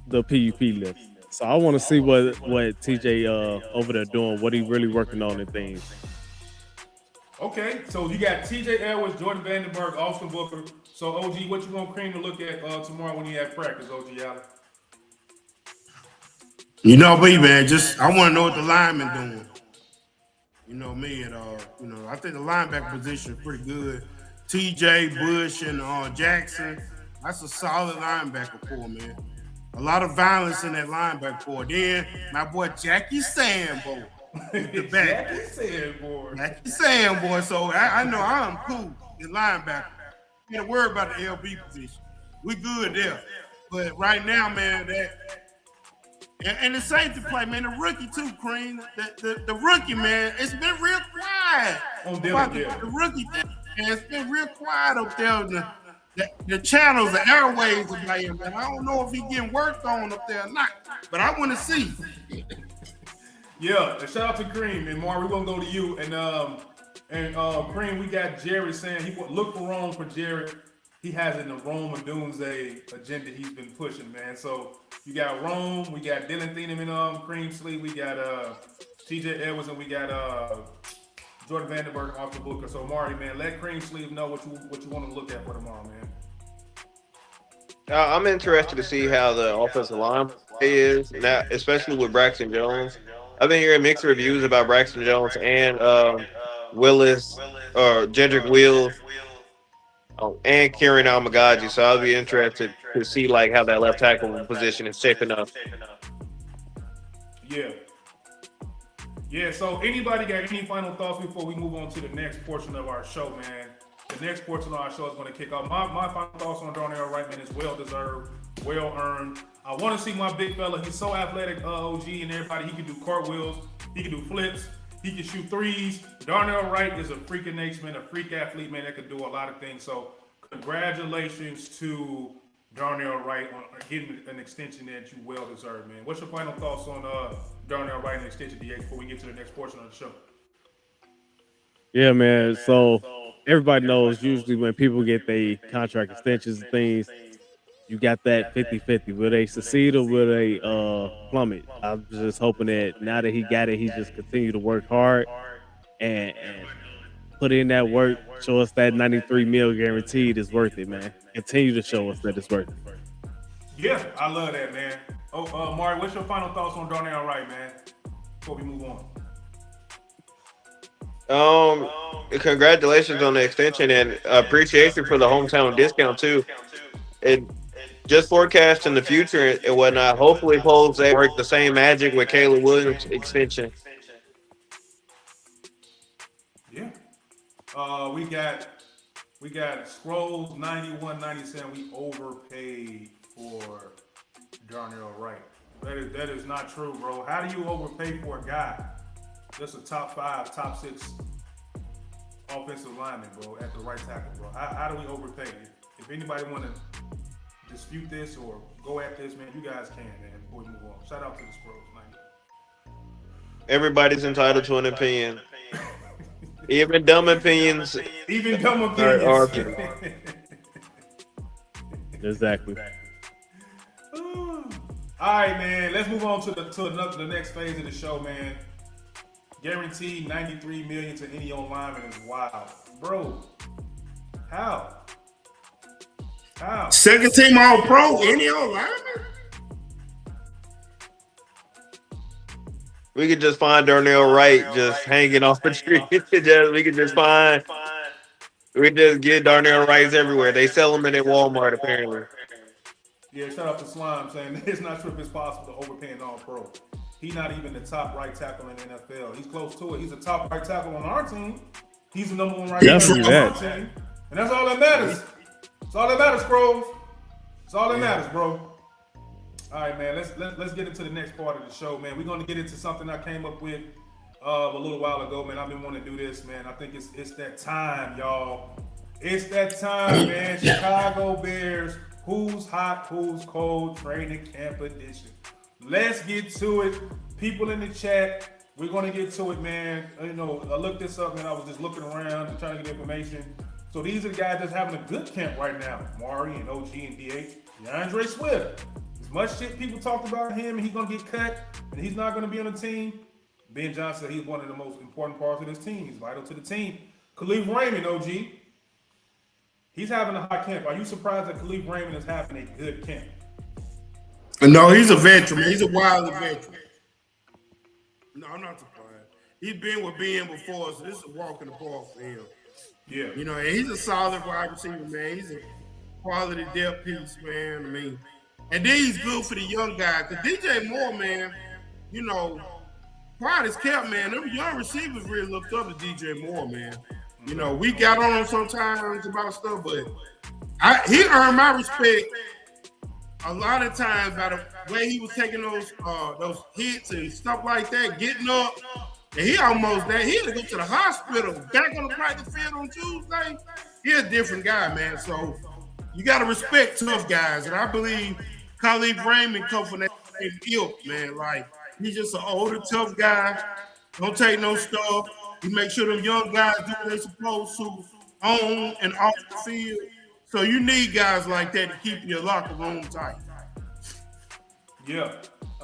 the PUP list. So I want to see what TJ over there doing, what he really working on and things. Okay, so you got TJ Edwards, Jordan Vandenberg, Austin Booker. So OG, what you want Cream to look at tomorrow when he have practice, OG Allen? Me, man. I want to know what the linemen doing. Me and I think the linebacker position is pretty good. TJ, Bush, and Jackson. That's a solid linebacker core, man. A lot of violence in that linebacker core. Then my boy Jackie Sanborn, the back. Jackie Sanborn. So I know I'm cool in linebacker. Can't worry about the LB position. We good there. But right now, man, and the safety play, man, the rookie too, Cream. The rookie, man, it's been real quiet. The rookie, man, it's been real quiet up there. The channels, the airwaves are playing, man. I don't know if he's getting worked on up there or not, but I want to see. Yeah, and shout out to Cream. And Mark, we're gonna go to you. And Cream, we got Jared saying he look for Rome for Jared. He has in the Rome and Doomsday agenda he's been pushing, man. So you got Rome, we got Dylan Thieneman and Cream Sleep, we got TJ Edwards, and we got Jordan Vandenberg off the Booker. So Mari, man, let Cream Sleeve know what you want to look at for tomorrow, man. I'm interested to see how the offensive line is now, especially with Braxton Jones. I've been hearing mixed reviews about Braxton Jones and Willis, or Jedrick Wills, and Kieran Almagaji. So I'll be interested to see how that left tackle position is shaping up. Yeah, so anybody got any final thoughts before we move on to the next portion of our show, man? The next portion of our show is going to kick off. My final thoughts on Darnell Wright, man, is well-deserved, well-earned. I want to see my big fella. He's so athletic, OG, and everybody. He can do cartwheels. He can do flips. He can shoot threes. Darnell Wright is a freak of nature, man, a freak athlete, man, that can do a lot of things. So congratulations to Darnell Wright on getting an extension that you well deserved, man. What's your final thoughts on Darnell Wright and extension, DH, before we get to the next portion of the show? Yeah, man. So everybody knows usually when people get their contract extensions and things, you got that 50-50. Will they succeed or will they plummet? I'm just hoping that now that he got it, he just continue to work hard and put in that work, show us that 93 mil guaranteed is worth it, man. Continue to show us that it's worth it. Yeah, I love that, man. Oh, Mari, what's your final thoughts on Darnell Wright, man? Before we move on. Congratulations on the extension and appreciation for the hometown discount too. And just forecast in the future and whatnot. Hopefully, Poles they work the same magic with Caleb Williams extension. Yeah. We got Scrolls 91.97. We overpaid for Darnell Wright. That is not true, bro. How do you overpay for a guy that's a top 5, top 6 offensive lineman, bro, at the right tackle, bro? How do we overpay? If anybody want to dispute this or go at this, man, you guys can, man, before we move on. Shout out to the Scrolls, man. Everybody's entitled to an opinion. Even dumb opinions. Even dumb opinions. Exactly. All right, man. Let's move on to the next phase of the show, man. Guaranteed $93 million to any old lineman is wild, bro. How? Second team All Pro, any old lineman? We could just find Darnell Wright just hanging off the tree. We could just get Darnell Wrights everywhere. They sell them at Walmart apparently. Yeah, shout out to Slime saying it's not sure if it's possible to overpay an All-Pro. He's not even the top right tackle in the NFL. He's close to it. He's a top right tackle on our team. He's the number 1 right tackle on our team. And that's all that matters. That's all that matters, bro. That's all that matters, bro. All right, man. Let's get into the next part of the show, man. We're going to get into something I came up with a little while ago, man. I've been wanting to do this, man. I think it's that time, y'all. It's that time, man. Chicago Bears. Who's hot, who's cold, training camp edition. Let's get to it. People in the chat, we're going to get to it, man. You know, I looked this up, man. I was just looking around and trying to get information. So these are the guys that's having a good camp right now. Mari and OG and DH. DeAndre Swift. As much shit people talked about him and he's going to get cut and he's not going to be on the team. Ben Johnson said he's one of the most important parts of this team. He's vital to the team. Khalif Raymond, OG. He's having a hot camp. Are you surprised that Khalif Raymond is having a good camp? No, he's a veteran. He's a wild veteran. No, I'm not surprised. He's been with Ben before, so this is a walk in the park for him. Yeah. You know, and he's a solid wide receiver, man. He's a quality depth piece, man. I mean, and then he's good for the young guys. Because DJ Moore, man, you know, quiet as kept, man. Them young receivers really looked up to DJ Moore, man. You know, we got on him sometimes about stuff, but he earned my respect a lot of times by the way he was taking those hits and stuff like that, getting up. And he had to go to the hospital, back on the practice field on Tuesday. He's a different guy, man. So you got to respect tough guys. And I believe Khalif Raymond comes from that same ilk, man. Like, he's just an older, tough guy. Don't take no stuff. He makes sure them young guys do what they're supposed to on and off the field. So you need guys like that to keep your locker room tight. Yeah.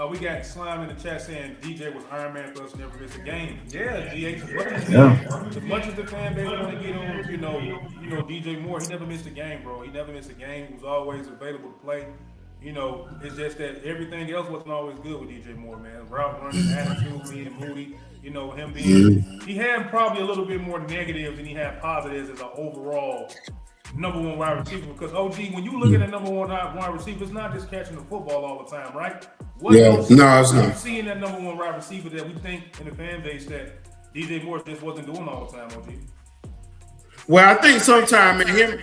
We got Slime in the chat saying DJ was Iron Man for us, never miss a game. Yeah, DH. As much as the fan base want to get on, you know, DJ Moore, he never missed a game, bro. He never missed a game. He was always available to play. You know, it's just that everything else wasn't always good with DJ Moore, man. Route running, attitude, being moody. You know, him being, he had probably a little bit more negatives than he had positives as an overall number 1 wide receiver. Because OG, when you look at a number 1 wide receiver, it's not just catching the football all the time, right? What else it's not. Seeing that number 1 wide receiver that we think in the fan base that DJ Moore just wasn't doing all the time, OG? Well, I think sometimes, man,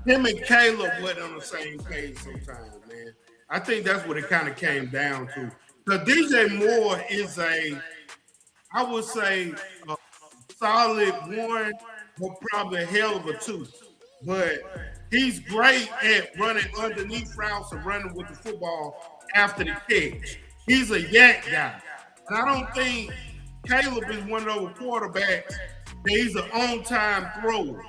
him and Caleb went on the same page sometimes, man. I think that's what it kind of came down to. Because DJ Moore is I would say, a solid 1, but probably a hell of a 2. But He's great at running underneath routes and running with the football after the catch. He's a yak guy. And I don't think Caleb is one of those quarterbacks that he's an on-time thrower.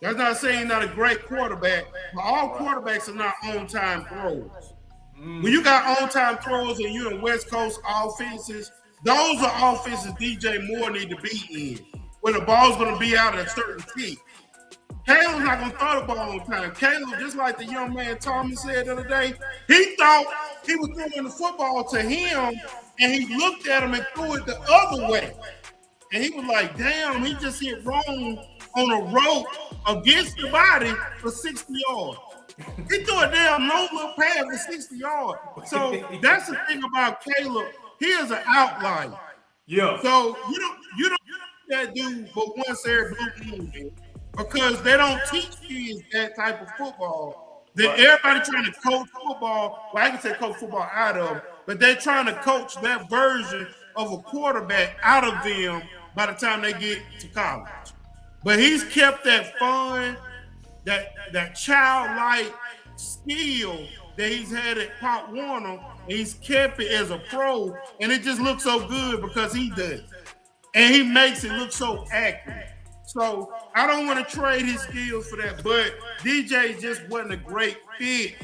That's not saying he's not a great quarterback, but all quarterbacks are not on-time throwers. When you got on-time throws and you're in West Coast offenses, those are offenses DJ Moore need to be in, where the ball's going to be out at a certain kick. Caleb's not going to throw the ball on time. Caleb, just like the young man Tommy said the other day, he thought he was throwing the football to him, and he looked at him and threw it the other way. And he was like, damn, he just hit wrong on a rope against the body for 60 yards. He threw a damn no look pass for 60 yards. So that's the thing about Caleb. He is an outlier. Yeah. So you don't that dude but once every blue moon, because they don't teach kids that type of football. Everybody trying to coach football. Well, I can say coach football out of, but they're trying to coach that version of a quarterback out of them by the time they get to college. But he's kept that fun, that childlike skill that he's had at Pop Warner, and he's kept it as a pro, and it just looks so good because he does. And he makes it look so accurate. So I don't want to trade his skills for that, but DJ just wasn't a great fit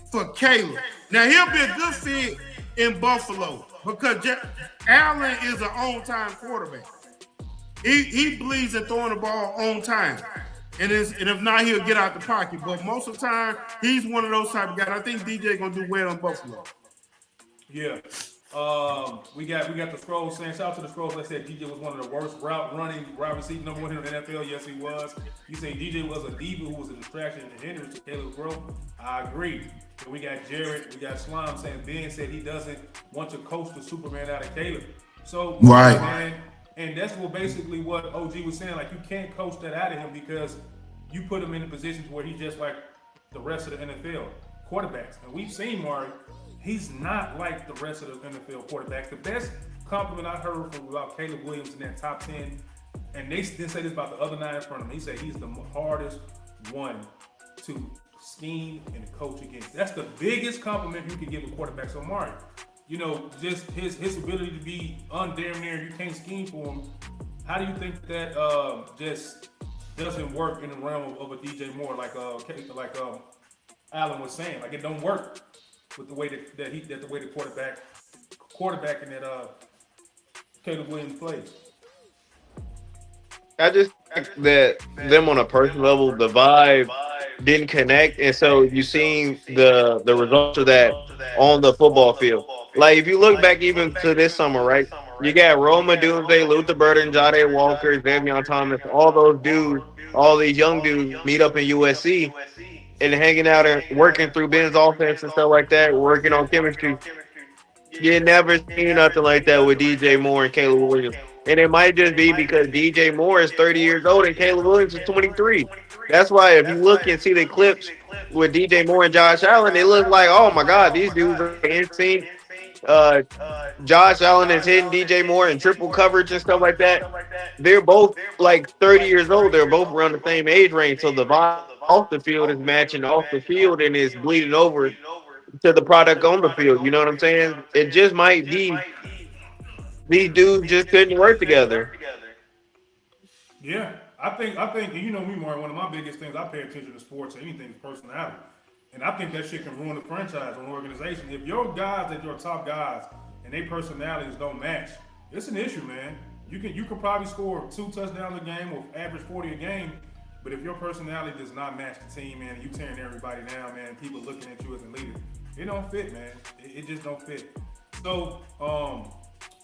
for Caleb. Now he'll be a good fit in Buffalo because Allen is an on-time quarterback. He believes in throwing the ball on time. And if not, he'll get out the pocket. But most of the time, he's one of those type of guys. I think DJ gonna do well in Buffalo. Yeah. We got the Scrolls saying, shout out to the Scrolls. Like I said, DJ was one of the worst route receiver number one in the NFL. Yes, he was. You say DJ was a diva who was a distraction and a hindrance to Caleb's growth. I agree. So we got Jared, we got Slime saying Ben said he doesn't want to coach the Superman out of Caleb. So right, man, and that's basically what OG was saying. Like, you can't coach that out of him because you put him in a position where he's just like the rest of the NFL quarterbacks. And we've seen Mari. He's not like the rest of the NFL quarterbacks. The best compliment I heard from about Caleb Williams in that top 10, and they didn't say this about the other 9 in front of him. He said he's the hardest one to scheme and coach against. That's the biggest compliment you can give a quarterback. So Mari, you know, just his ability to be damn near you can't scheme for him. How do you think that just doesn't work in the realm of a DJ Moore, like Allen was saying? Like, it don't work with the way that the way the quarterback and that Caleb Williams plays. I just think that them on a personal level, the vibe didn't connect, and so you seen the results of that on the football field. Like, if you look back even to this summer, right? You got Roma Doomsday, Luther Burden, Jade Walker, Xavier Thomas, all those dudes, all these young dudes meet up in USC and hanging out and working through Ben's offense and stuff like that, working on chemistry. You never seen nothing like that with DJ Moore and Caleb Williams. And it might just be because DJ Moore is 30 years old and Caleb Williams is 23. That's why if you look and see the clips with DJ Moore and Josh Allen, they look like, oh my God, these dudes are in sync. Josh Allen is hitting DJ Moore in triple coverage and stuff like that. They're both like 30 years old. They're both around the same age range. So the vibe off the field is matching off the field and is bleeding over to the product on the field. You know what I'm saying? It just might be these dudes just couldn't work together. Yeah, I think, and you know me, Mark, one of my biggest things I pay attention to sports or anything is personality. And I think that shit can ruin the franchise or an organization. If your guys that your top guys and their personalities don't match, it's an issue, man. You can probably score 2 touchdowns a game or average 40 a game, but if your personality does not match the team, man, and you tearing everybody down, man, people looking at you as a leader, it don't fit, man. It just don't fit. So,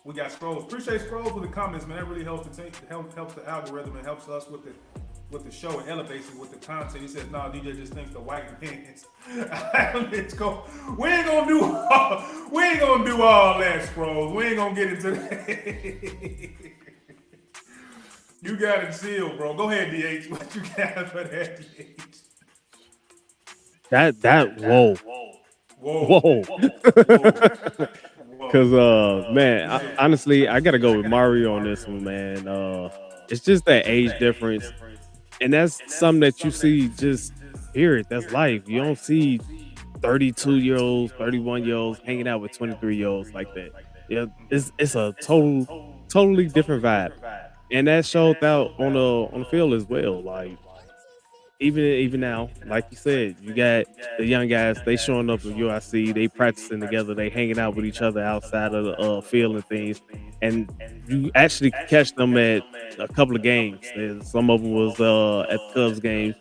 we got Scrolls. Appreciate Scrolls for the comments, man. That really helps the algorithm and helps us with the show and elevates it with the content. He says, "No, DJ just thinks the white man's." Let's go. We ain't gonna do all that, Scrolls. We ain't gonna get into that. You got it sealed, bro. Go ahead, DH. What you got for that, DH? Whoa. Because, man, honestly, I got to go with Mario on this one, man. It's just that age difference. And that's something that you see just period. That's life. You don't see 32-year-olds, 31-year-olds hanging out with 23-year-olds like that. Yeah, it's a totally different vibe. And that showed out on the field as well. Like even now, like you said, you got the young guys. They showing up at UIC. They practicing together. They hanging out with each other outside of the field and things. And you actually can catch them at a couple of games. And some of them was at the Cubs games,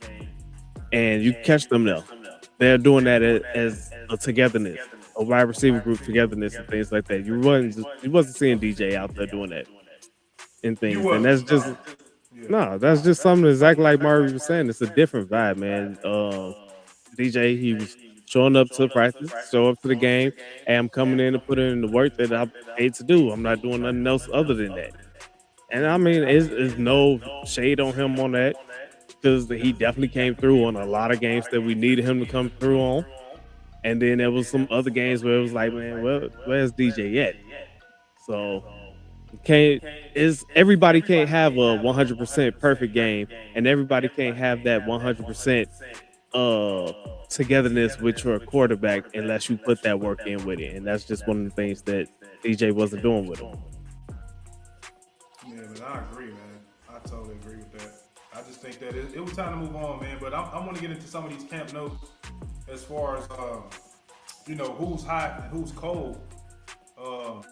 and you catch them there. They're doing that as a togetherness, a wide receiver group togetherness and things like that. You wasn't seeing DJ out there doing that and You things, and was that's just yeah. no, that's just something exactly like Mario was saying. It's a different vibe, man. DJ, he was showing up to practice, show up to the game, and I'm coming in to put in the work that I'm paid to do. I'm not doing nothing else other than that. And I mean, it's no shade on him on that because he definitely came through on a lot of games that we needed him to come through on. And then there was some other games where it was like, man, where's DJ at? So can't is everybody can't have a 100% perfect game, and everybody can't have that 100% uh togetherness with your quarterback unless you put that work in with it. And that's just one of the things that DJ wasn't doing with him. Yeah, man, I agree, man. I totally agree with that. I just think that it was time to move on, man. But I want to get into some of these camp notes as far as who's hot and who's cold. Um,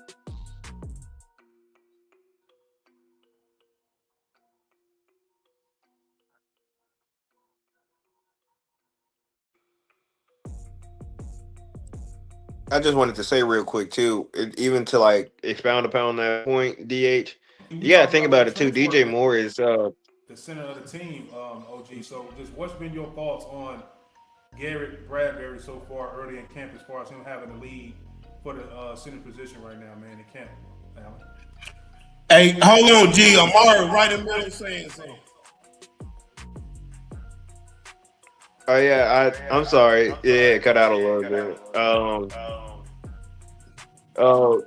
I just wanted to say real quick too, even to like expound upon that point, DH. we You gotta talked think about the about it too. trench work DJ at Moore is the center of the team, OG. So, just what's been your thoughts on Garrett Bradbury so far early in camp, as far as him having the lead for the center position right now, man, in camp? Alan? Hey, hold on, G. Amari right in the middle saying something. oh yeah, I'm sorry. Yeah, it cut out a little bit. Uh,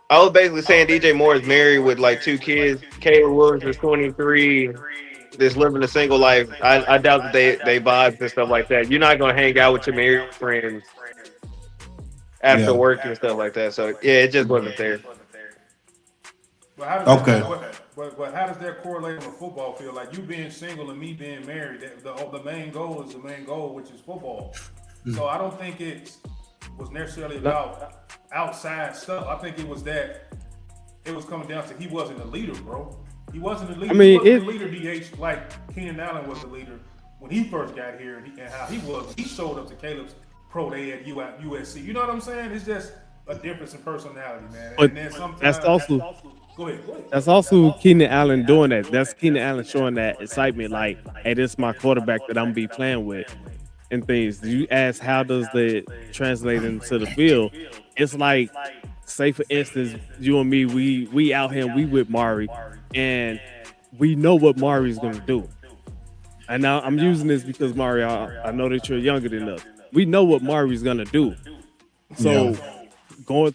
I was basically saying DJ Moore is married with like two kids. Caleb Williams is 23, just living a single life. I doubt that they vibes and stuff like that. You're not gonna hang out with your married friends after Yeah. work and stuff like that. So yeah, it just wasn't there. But how does Okay. but how does that correlate on the football field? Like you being single and me being married, the main goal is the main goal, which is football. So I don't think it was necessarily about outside stuff. I think it was that it was coming down to he wasn't the leader, bro. He wasn't the leader. I mean, he wasn't the leader, DH, like Keenan Allen was the leader when he first got here, and how he was. He showed up to Caleb's pro day at USC. You know what I'm saying? It's just a difference in personality, man. But And then sometimes that's also go ahead. that's also Keenan Allen doing that. That's Keenan Allen showing that excitement, like, hey, this is my quarterback that I'm gonna be playing with and things. You ask how does that translate into the field? It's like, say for instance, you and me, we out here, we with Mari, and we know what Mari's gonna do. And now I'm using this because Mari, I know that you're younger than us. We know what Mari's gonna do. So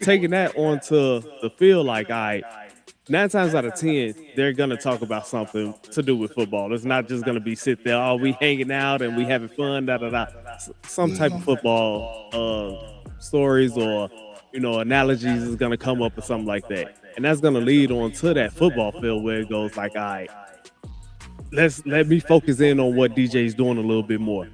taking that onto the field, like, all right, 9 times out of 10, they're gonna talk about something to do with football. It's not just gonna be sit there, oh, we hanging out and we having fun, da da da. Some type of football stories or analogies is gonna come up or something like that, and that's gonna lead on to that football field where it goes like, all right, let me focus in on what DJ's doing a little bit more.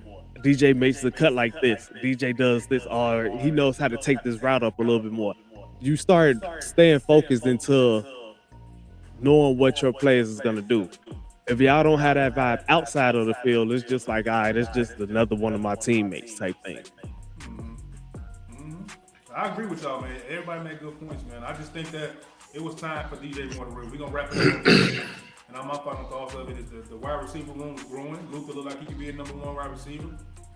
DJ makes the cut like this. DJ does this, or he knows how to take this route up a little bit more. You start staying focused into knowing what your players is gonna do. If y'all don't have that vibe outside of the field, it's just like, all right, it's just another one of my teammates type thing. I agree with y'all, man. Everybody made good points, man. I just think that it was time for DJ Moore to real. We're gonna wrap it up. And my final thoughts of it is the wide receiver room is growing. Luka look like he could be a number one wide receiver.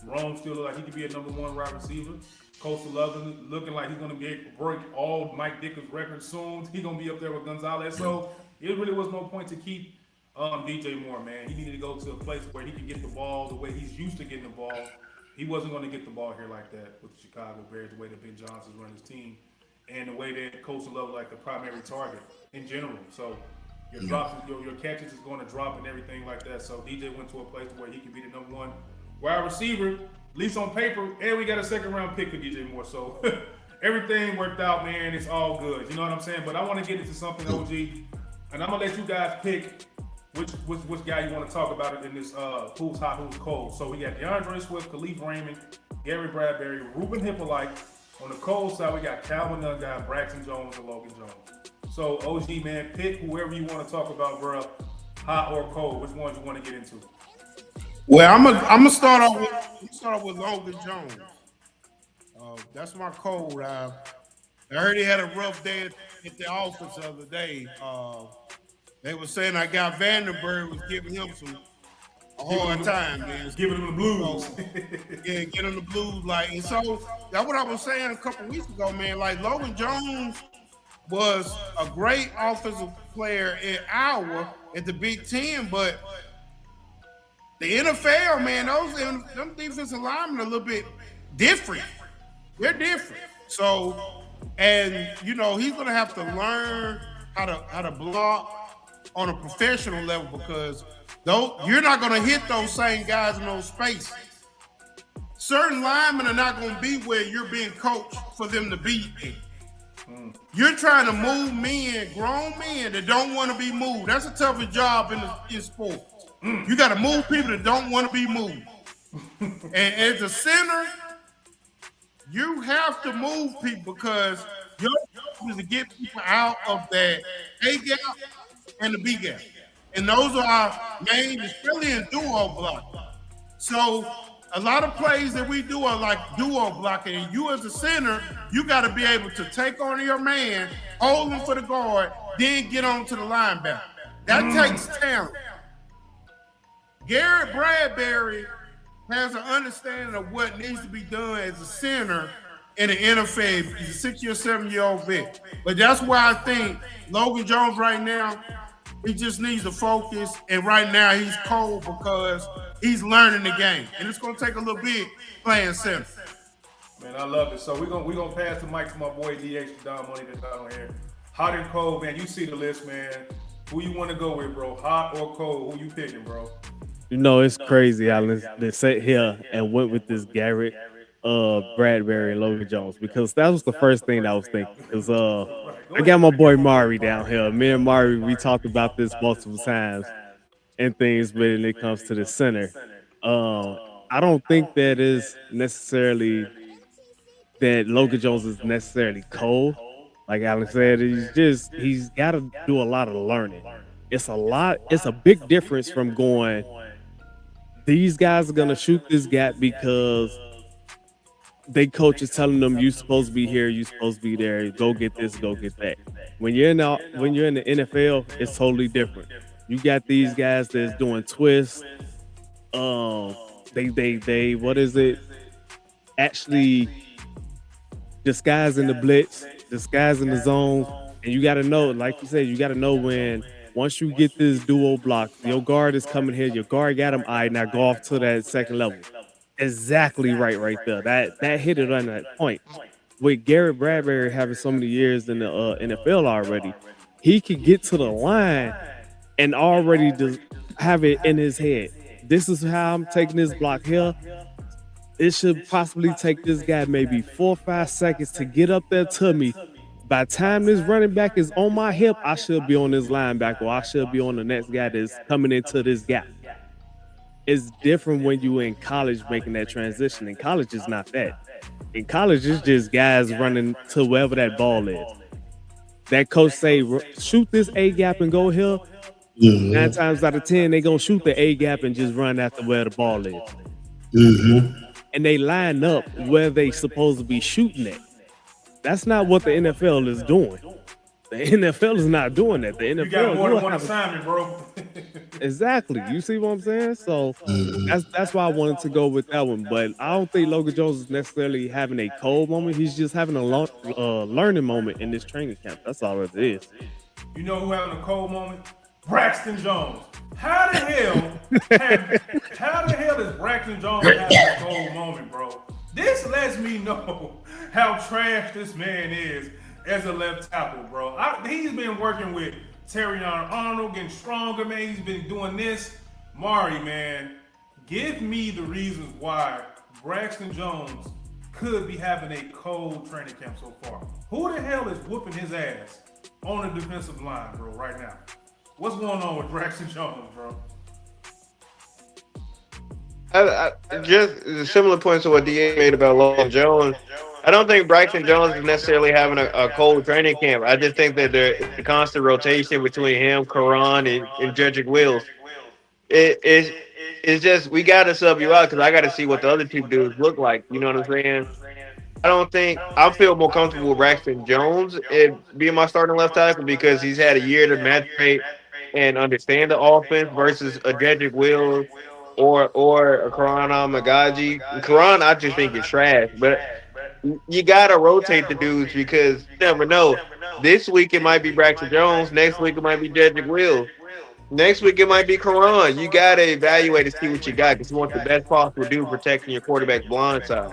Rome still look like he could be a number one wide receiver. Coastal Lovin looking like he's gonna break all Mike Dickens records soon. He's gonna be up there with Gonzalez. So it really was no point to keep DJ Moore, man. He needed to go to a place where he can get the ball the way he's used to getting the ball. He wasn't going to get the ball here like that with the Chicago Bears, the way that Ben Johnson's run his team, and the way that Coastal Love like the primary target in general. So your drops, your catches is going to drop and everything like that. So DJ went to a place where he can be the number one Wide receiver, at least on paper, and we got a second round pick for DJ Moore. So everything worked out, man. It's all good. You know what I'm saying? But I want to get into something, OG, and I'm gonna let you guys pick which guy you want to talk about in this who's hot, who's cold. So we got DeAndre Swift, Khalif Raymond, Gary Bradbury, Ruben Hippolyte. On the cold side, we got Calvin Nunn, Braxton Jones, and Logan Jones. So OG, man, pick whoever you want to talk about, bro. Hot or cold? Which ones you want to get into? Well, I'm gonna start off with Logan Jones. That's my cold. I heard he had a rough day at the office the other day. They were saying I got Vandenberg was giving him a hard time, man. Giving him the blues. So, yeah, get him the blues. Like, and so that's what I was saying a couple weeks ago, man. Like, Logan Jones was a great offensive player in Iowa at the Big Ten, but the NFL, man, them defensive linemen are a little bit different. They're different. So, and you know, he's gonna have to learn how to block on a professional level because you're not gonna hit those same guys in those spaces. Certain linemen are not gonna be where you're being coached for them to be in. You're trying to move men, grown men that don't want to be moved. That's a tougher job in sports. You got to move people that don't want to be moved. And as a center, you have to move people because your job is to get people out of that A gap and the B gap. And those are our main, especially in duo block. So a lot of plays that we do are like duo blocking. And you as a center, you got to be able to take on your man, hold him for the guard, then get on to the linebacker. That takes talent. Garrett Bradbury has an understanding of what needs to be done as a center in the NFL. He's a 6-year, 7-year-old vet. But that's why I think Logan Jones right now, he just needs to focus. And right now he's cold because he's learning the game. And it's going to take a little bit playing center. Man, I love it. So we're gonna pass the mic to my boy DH Don Money that's down here. Hot and cold, man. You see the list, man. Who you want to go with, bro? Hot or cold? Who you picking, bro? You know, it's crazy, Alan. They sat here and went with this Garrett, Bradbury, and Logan Jones because that was the first thing I was thinking. Because I got my boy Mari down here. Me and Mari, we talked about this multiple times and things, but when it comes to the center, I don't think that is necessarily that Logan Jones is necessarily cold. Like Alan said, he's got to do a lot of learning. It's a big difference from going, these guys are going to shoot this gap because they coach is telling them you supposed to be here, you supposed to be there, go get this, go get that. When you're in the NFL, it's totally different. You got these guys that's doing twists. They what is it? Actually disguising the blitz, disguising the zone, and you got to know, like you said, you got to know when. Once you get this duo block, your guard is coming here. Your guard got him. All right, now go off to that second level. Exactly right there. That hit it on that point. With Garrett Bradbury having so many years in the NFL already, he could get to the line and already have it in his head. This is how I'm taking this block here. It should possibly take this guy maybe 4 or 5 seconds to get up there to me. By the time this running back is on my hip, I should be on this linebacker, or I should be on the next guy that's coming into this gap. It's different when you in college making that transition. In college, it's not that. In college, it's just guys running to wherever that ball is. That coach say, shoot this A gap and go here. 9 times out of 10, they gonna shoot the A gap and just run after where the ball is. And they line up where they supposed to be shooting at. That's not what the NFL is doing. The NFL is not doing that. The NFL, you got more than one assignment, bro. Exactly. You see what I'm saying? So that's why I wanted to go with that one. But I don't think Logan Jones is necessarily having a cold moment. He's just having a learning moment in this training camp. That's all it is. You know who having a cold moment? Braxton Jones. How the hell does Braxton Jones have a cold moment, bro? This lets me know how trash this man is as a left tackle, bro. He's been working with Terry Arnold, getting stronger, man. He's been doing this. Mari, man, Give me the reasons why Braxton Jones could be having a cold training camp so far. Who the hell is whooping his ass on the defensive line, bro, right now? What's going on with Braxton Jones, bro? Just similar points to what DA made about Logan Jones. I don't think Braxton Jones is necessarily having a cold training camp. I just think that there's a constant rotation between him, Karan, and Jedrick Wills. It's just we got to sub you out because I got to see what the other two dudes look like. You know what I'm saying? I don't think I feel more comfortable with Braxton Jones being my starting left tackle because he's had a year to maturate and understand the offense versus a Jedrick Wills or a Karan Magaji. Karan, I just think is trash, but you gotta rotate the dudes because you never know. This week it might be Braxton Jones. Next week it might be Jedrick Wills. Next week it might be Karan. You gotta evaluate to see what you got because you want the best possible dude protecting your quarterback's blind side.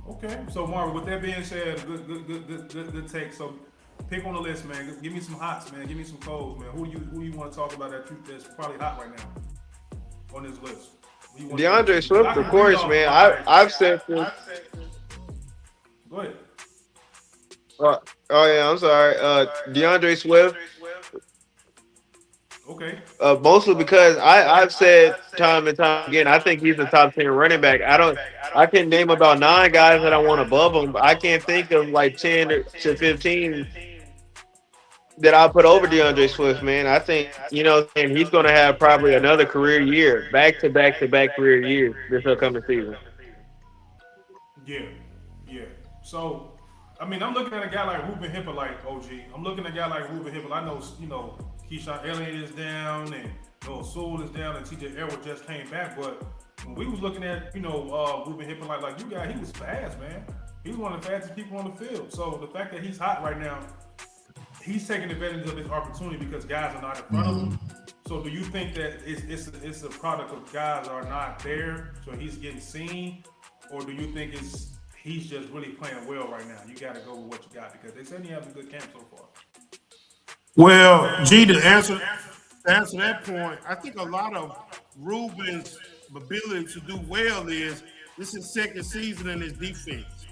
Okay, so Marvin, with that being said, good take. So pick on the list, man. Give me some hots, man. Give me some colds, man. Who you want to talk about that's probably hot right now on this list? DeAndre Swift, of course, man. I've said this. Go ahead. Oh yeah, I'm sorry. DeAndre Swift. Okay. Mostly because I've said time and time again, I think he's the top 10 running back. I can name about 9 guys that I want above him, but I can't think of like 10 to 15 that I'll put over DeAndre Swift, man. I think, and he's going to have probably another career year, back-to-back career years this upcoming season. Yeah. So, I mean, I'm looking at a guy like Ruben Hipper, like OG. I'm looking at a guy like Ruben Hipper. I know, Keyshawn Elliott is down, and Sewell is down, and TJ Edwards just came back. But when we was looking at, Ruben Hipper, like you guys, he was fast, man. He was one of the fastest people on the field. So the fact that he's hot right now, he's taking advantage of his opportunity because guys are not in front of him. So do you think that it's a product of guys are not there, so he's getting seen, or do you think he's just really playing well right now? You got to go with what you got because they said he has a good camp so far. Well, G, to answer that point, I think a lot of Ruben's ability to do well is this is second season in his defense.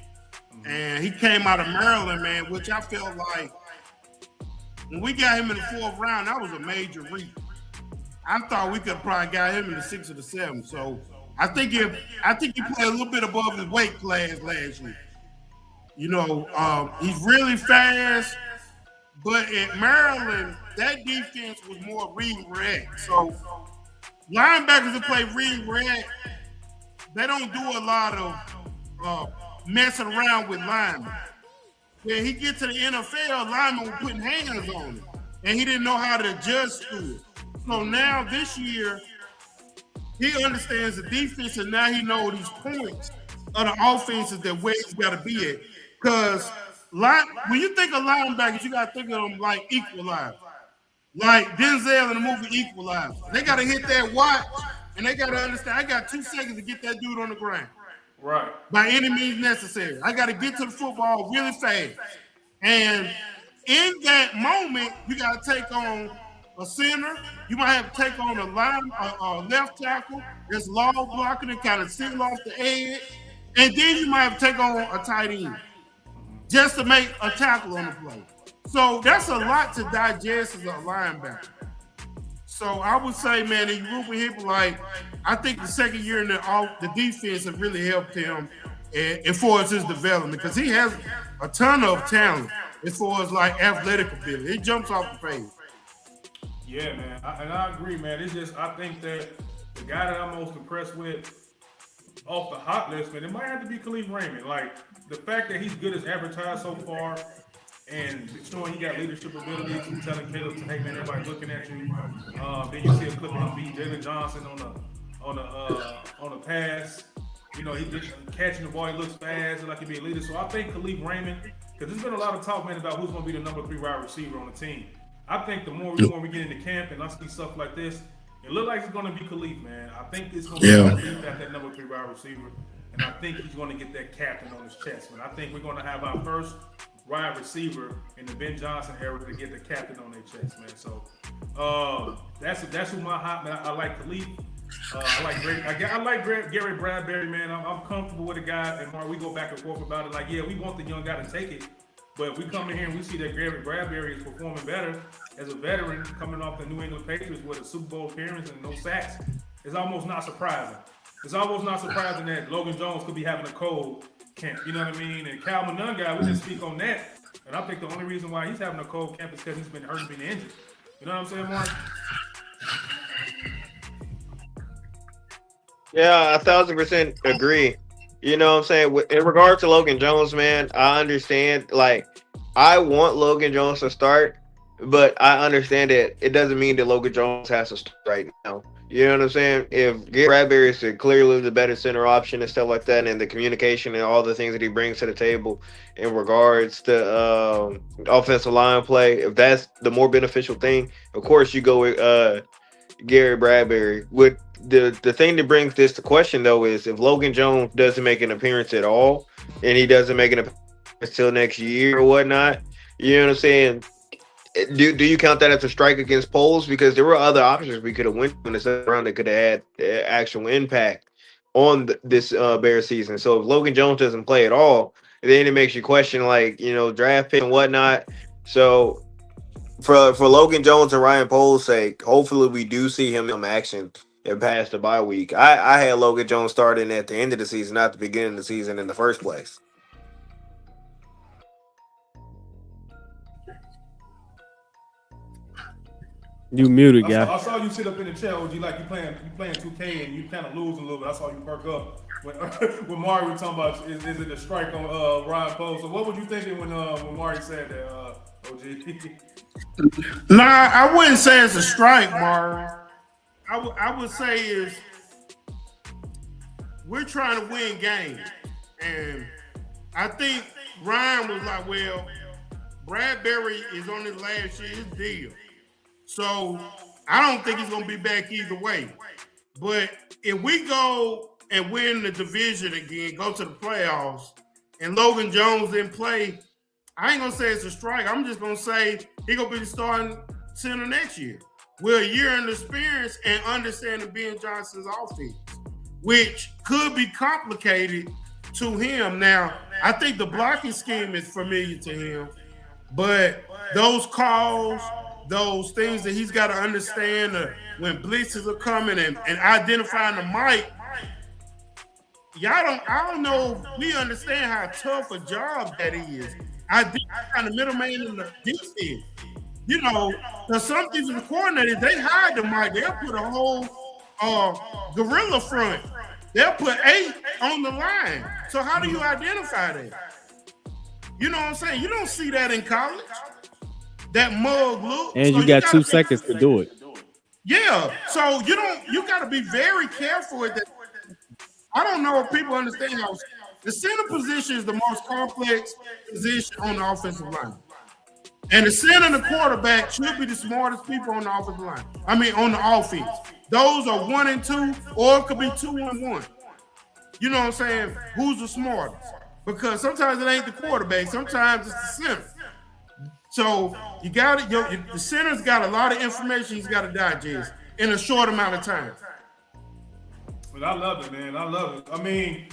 And he came out of Maryland, man, which I felt like when we got him in the 4th round, that was a major reach. I thought we could have probably got him in the 6th or the 7th. So I think he played a little bit above his weight class last year. He's really fast. But at Maryland, that defense was more read and react. So linebackers that play read and react, they don't do a lot of messing around with linemen. When he get to the NFL, linemen were putting hands on him, and he didn't know how to adjust to it. So now this year, he understands the defense, and now he knows these points of the offenses that where he's got to be at. Because when you think of linebackers, you got to think of them like Equalizer. Like Denzel in the movie Equalizer. They got to hit that watch, and they got to understand, I got 2 seconds to get that dude on the ground. Right. By any means necessary. I got to get to the football really fast. And in that moment, you got to take on a center. You might have to take on a left tackle that's long blocking and kind of seal off the edge. And then you might have to take on a tight end just to make a tackle on the play. So that's a lot to digest as a linebacker. So I would say, man, in Ruben Hipper, I think the second year in the defense have really helped him as far as his development because he has a ton of talent as far as athletic ability. It jumps off the page. Yeah, man, I agree, man. It's just I think that the guy that I'm most impressed with off the hot list, man, it might have to be Khalif Raymond. The fact that he's good as advertised so far, and showing he got leadership abilities, and telling Caleb, "Hey man, everybody's looking at you." Then you see a clip of him beat Jalen Johnson on a pass. He's just catching the ball. He looks fast, like he be a leader. So I think Khalif Raymond, because there's been a lot of talk, man, about who's going to be the number 3 wide receiver on the team. I think the more we get into camp and I see stuff like this, it looks like it's going to be Khalif, man. I think it's going to be Khalif at that number 3 wide receiver, and I think he's going to get that captain on his chest, man. I think we're going to have our first wide receiver in the Ben Johnson era to get the captain on their chest, man. So that's who my hot, man. I like Khalif. I like Gary Bradbury, man. I'm comfortable with the guy, and Mark, we go back and forth about it. Like, yeah, we want the young guy to take it, but if we come in here and we see that Gary Bradbury is performing better as a veteran coming off the New England Patriots with a Super Bowl appearance and no sacks, it's almost not surprising. It's almost not surprising that Logan Jones could be having a cold camp. You know what I mean? And Calvin Nunn guy, we didn't speak on that. And I think the only reason why he's having a cold camp is because he's been hurt and been injured. You know what I'm saying, Mark? Yeah, 1,000% agree. You know what I'm saying? In regard to Logan Jones, man, I understand. Like, I want Logan Jones to start, but I understand that it doesn't mean that Logan Jones has to start right now. You know what I'm saying? If Gary Bradbury is clearly the better center option and stuff like that, and the communication and all the things that he brings to the table in regards to offensive line play, if that's the more beneficial thing, of course you go with Gary Bradbury. With the thing that brings this to question though is if Logan Jones doesn't make an appearance at all, and he doesn't make an appearance until next year or whatnot, you know what I'm saying? Do you count that as a strike against Poles? Because there were other options we could have went in the second round that could have had actual impact on this Bears season. So if Logan Jones doesn't play at all, then it makes you question, like, you know, draft pick and whatnot. So for Logan Jones and Ryan Poles' sake, hopefully we do see him in action and past the bye week. I had Logan Jones starting at the end of the season, not the beginning of the season in the first place. You muted, guy. I saw you sit up in the chair, OG, like you playing 2K and you kind of lose a little bit. I saw you perk up when Mari was talking about is it a strike on Ryan Poles. So what were you thinking when Mari said that, OG? Nah, I wouldn't say it's a strike, Mari. I would say is we're trying to win games, and I think Ryan was like, well, Bradbury is on his last year's deal. So I don't think he's going to be back either way. But if we go and win the division again, go to the playoffs, and Logan Jones didn't play, I ain't going to say it's a strike. I'm just going to say he's going to be starting center next year. We're a year in experience and understanding Ben Johnson's offense, which could be complicated to him. Now, I think the blocking scheme is familiar to him, but those calls, those things that he's got to understand when blitzes are coming and identifying the mic. I don't know if we understand how tough a job that is. Identifying the middleman in the defense. You know, because some defensive coordinators, they hide the mic. They'll put a whole gorilla front. They'll put 8 on the line. So how do you identify that? You know what I'm saying? You don't see that in college. That mug look. And so you got 2 seconds to do it. Yeah. So you got to be very careful with that. I don't know if people understand how the center position is the most complex position on the offensive line. And the center and the quarterback should be the smartest people on the offensive line. I mean, on the offense. Those are 1 and 2, or it could be 2 and 1. You know what I'm saying? Who's the smartest? Because sometimes it ain't the quarterback. Sometimes it's the center. So you got it. The center's got a lot of information he's got to digest in a short amount of time. But I love it, man. I love it. I mean,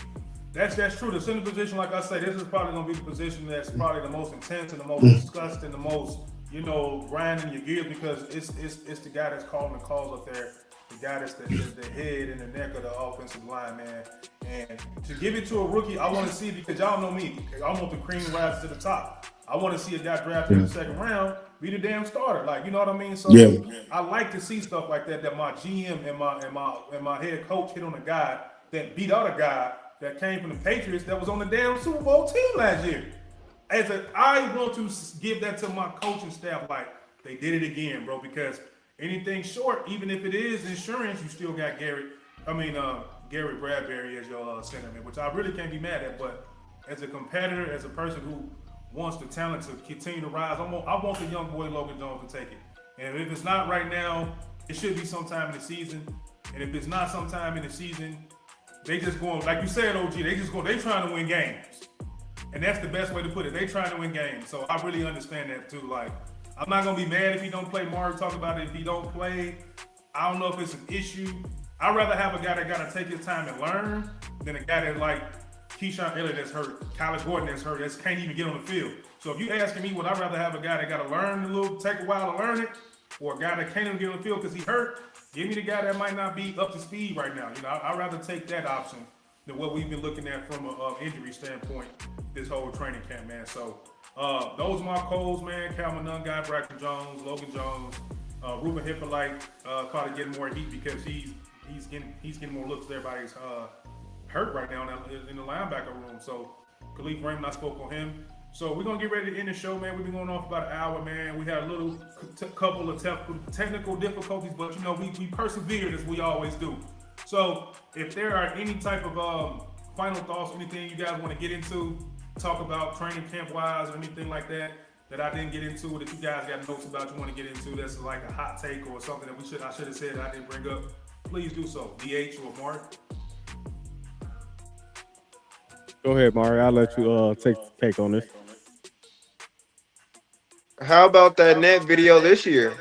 that's true. The center position, like I say, this is probably going to be the position that's probably the most intense and the most discussed and the most, grinding your gears, because it's the guy that's calling the calls up there. The guy that's the head and the neck of the offensive line, man. And to give it to a rookie, I want to see, because y'all know me, I want the cream rise to the top. I want to see a guy drafted in the second round be the damn starter. Like, you know what I mean? So yeah. I like to see stuff like that my GM and my head coach hit on a guy that beat out a guy that came from the Patriots that was on the damn Super Bowl team last year. I want to give that to my coaching staff, like, they did it again, bro, because anything short, even if it is insurance, you still got Gary Bradbury as your center, man, which I really can't be mad at. But as a competitor, as a person who wants the talent to continue to rise, I want the young boy Logan Jones to take it. And if it's not right now, it should be sometime in the season. And if it's not sometime in the season, they just going, like you said, OG, they trying to win games. And that's the best way to put it. They trying to win games. So I really understand that too. Like, I'm not gonna be mad if he don't play. Mari talked about it. If he don't play, I don't know if it's an issue. I'd rather have a guy that got to take his time and learn than a guy that like Keyshawn Elliott that's hurt, Kyler Gordon that's hurt, that can't even get on the field. So if you asking me, would I rather have a guy that got to learn a little, take a while to learn it, or a guy that can't even get on the field because he hurt? Give me the guy that might not be up to speed right now. You know, I'd rather take that option than what we've been looking at from an injury standpoint this whole training camp, man. So those are my calls, man. Calvin Nunn guy, Braxton Jones, Logan Jones, Ruben Hippolyte probably getting more heat because he's getting more looks. Everybody's hurt right now in the linebacker room. So Khalif Raymond, I spoke on him. So we're gonna get ready to end the show, man. We've been going off about an hour, man. We had a little couple of technical difficulties, but you know we persevered as we always do. So if there are any type of final thoughts, anything you guys want to get into, talk about training camp wise or anything like that I didn't get into, that you guys got notes about you want to get into, that's like a hot take or something that I should have said that I didn't bring up, please do so. DH or Mark. Go ahead, Mario. I'll let you take on this. How about that net video this year?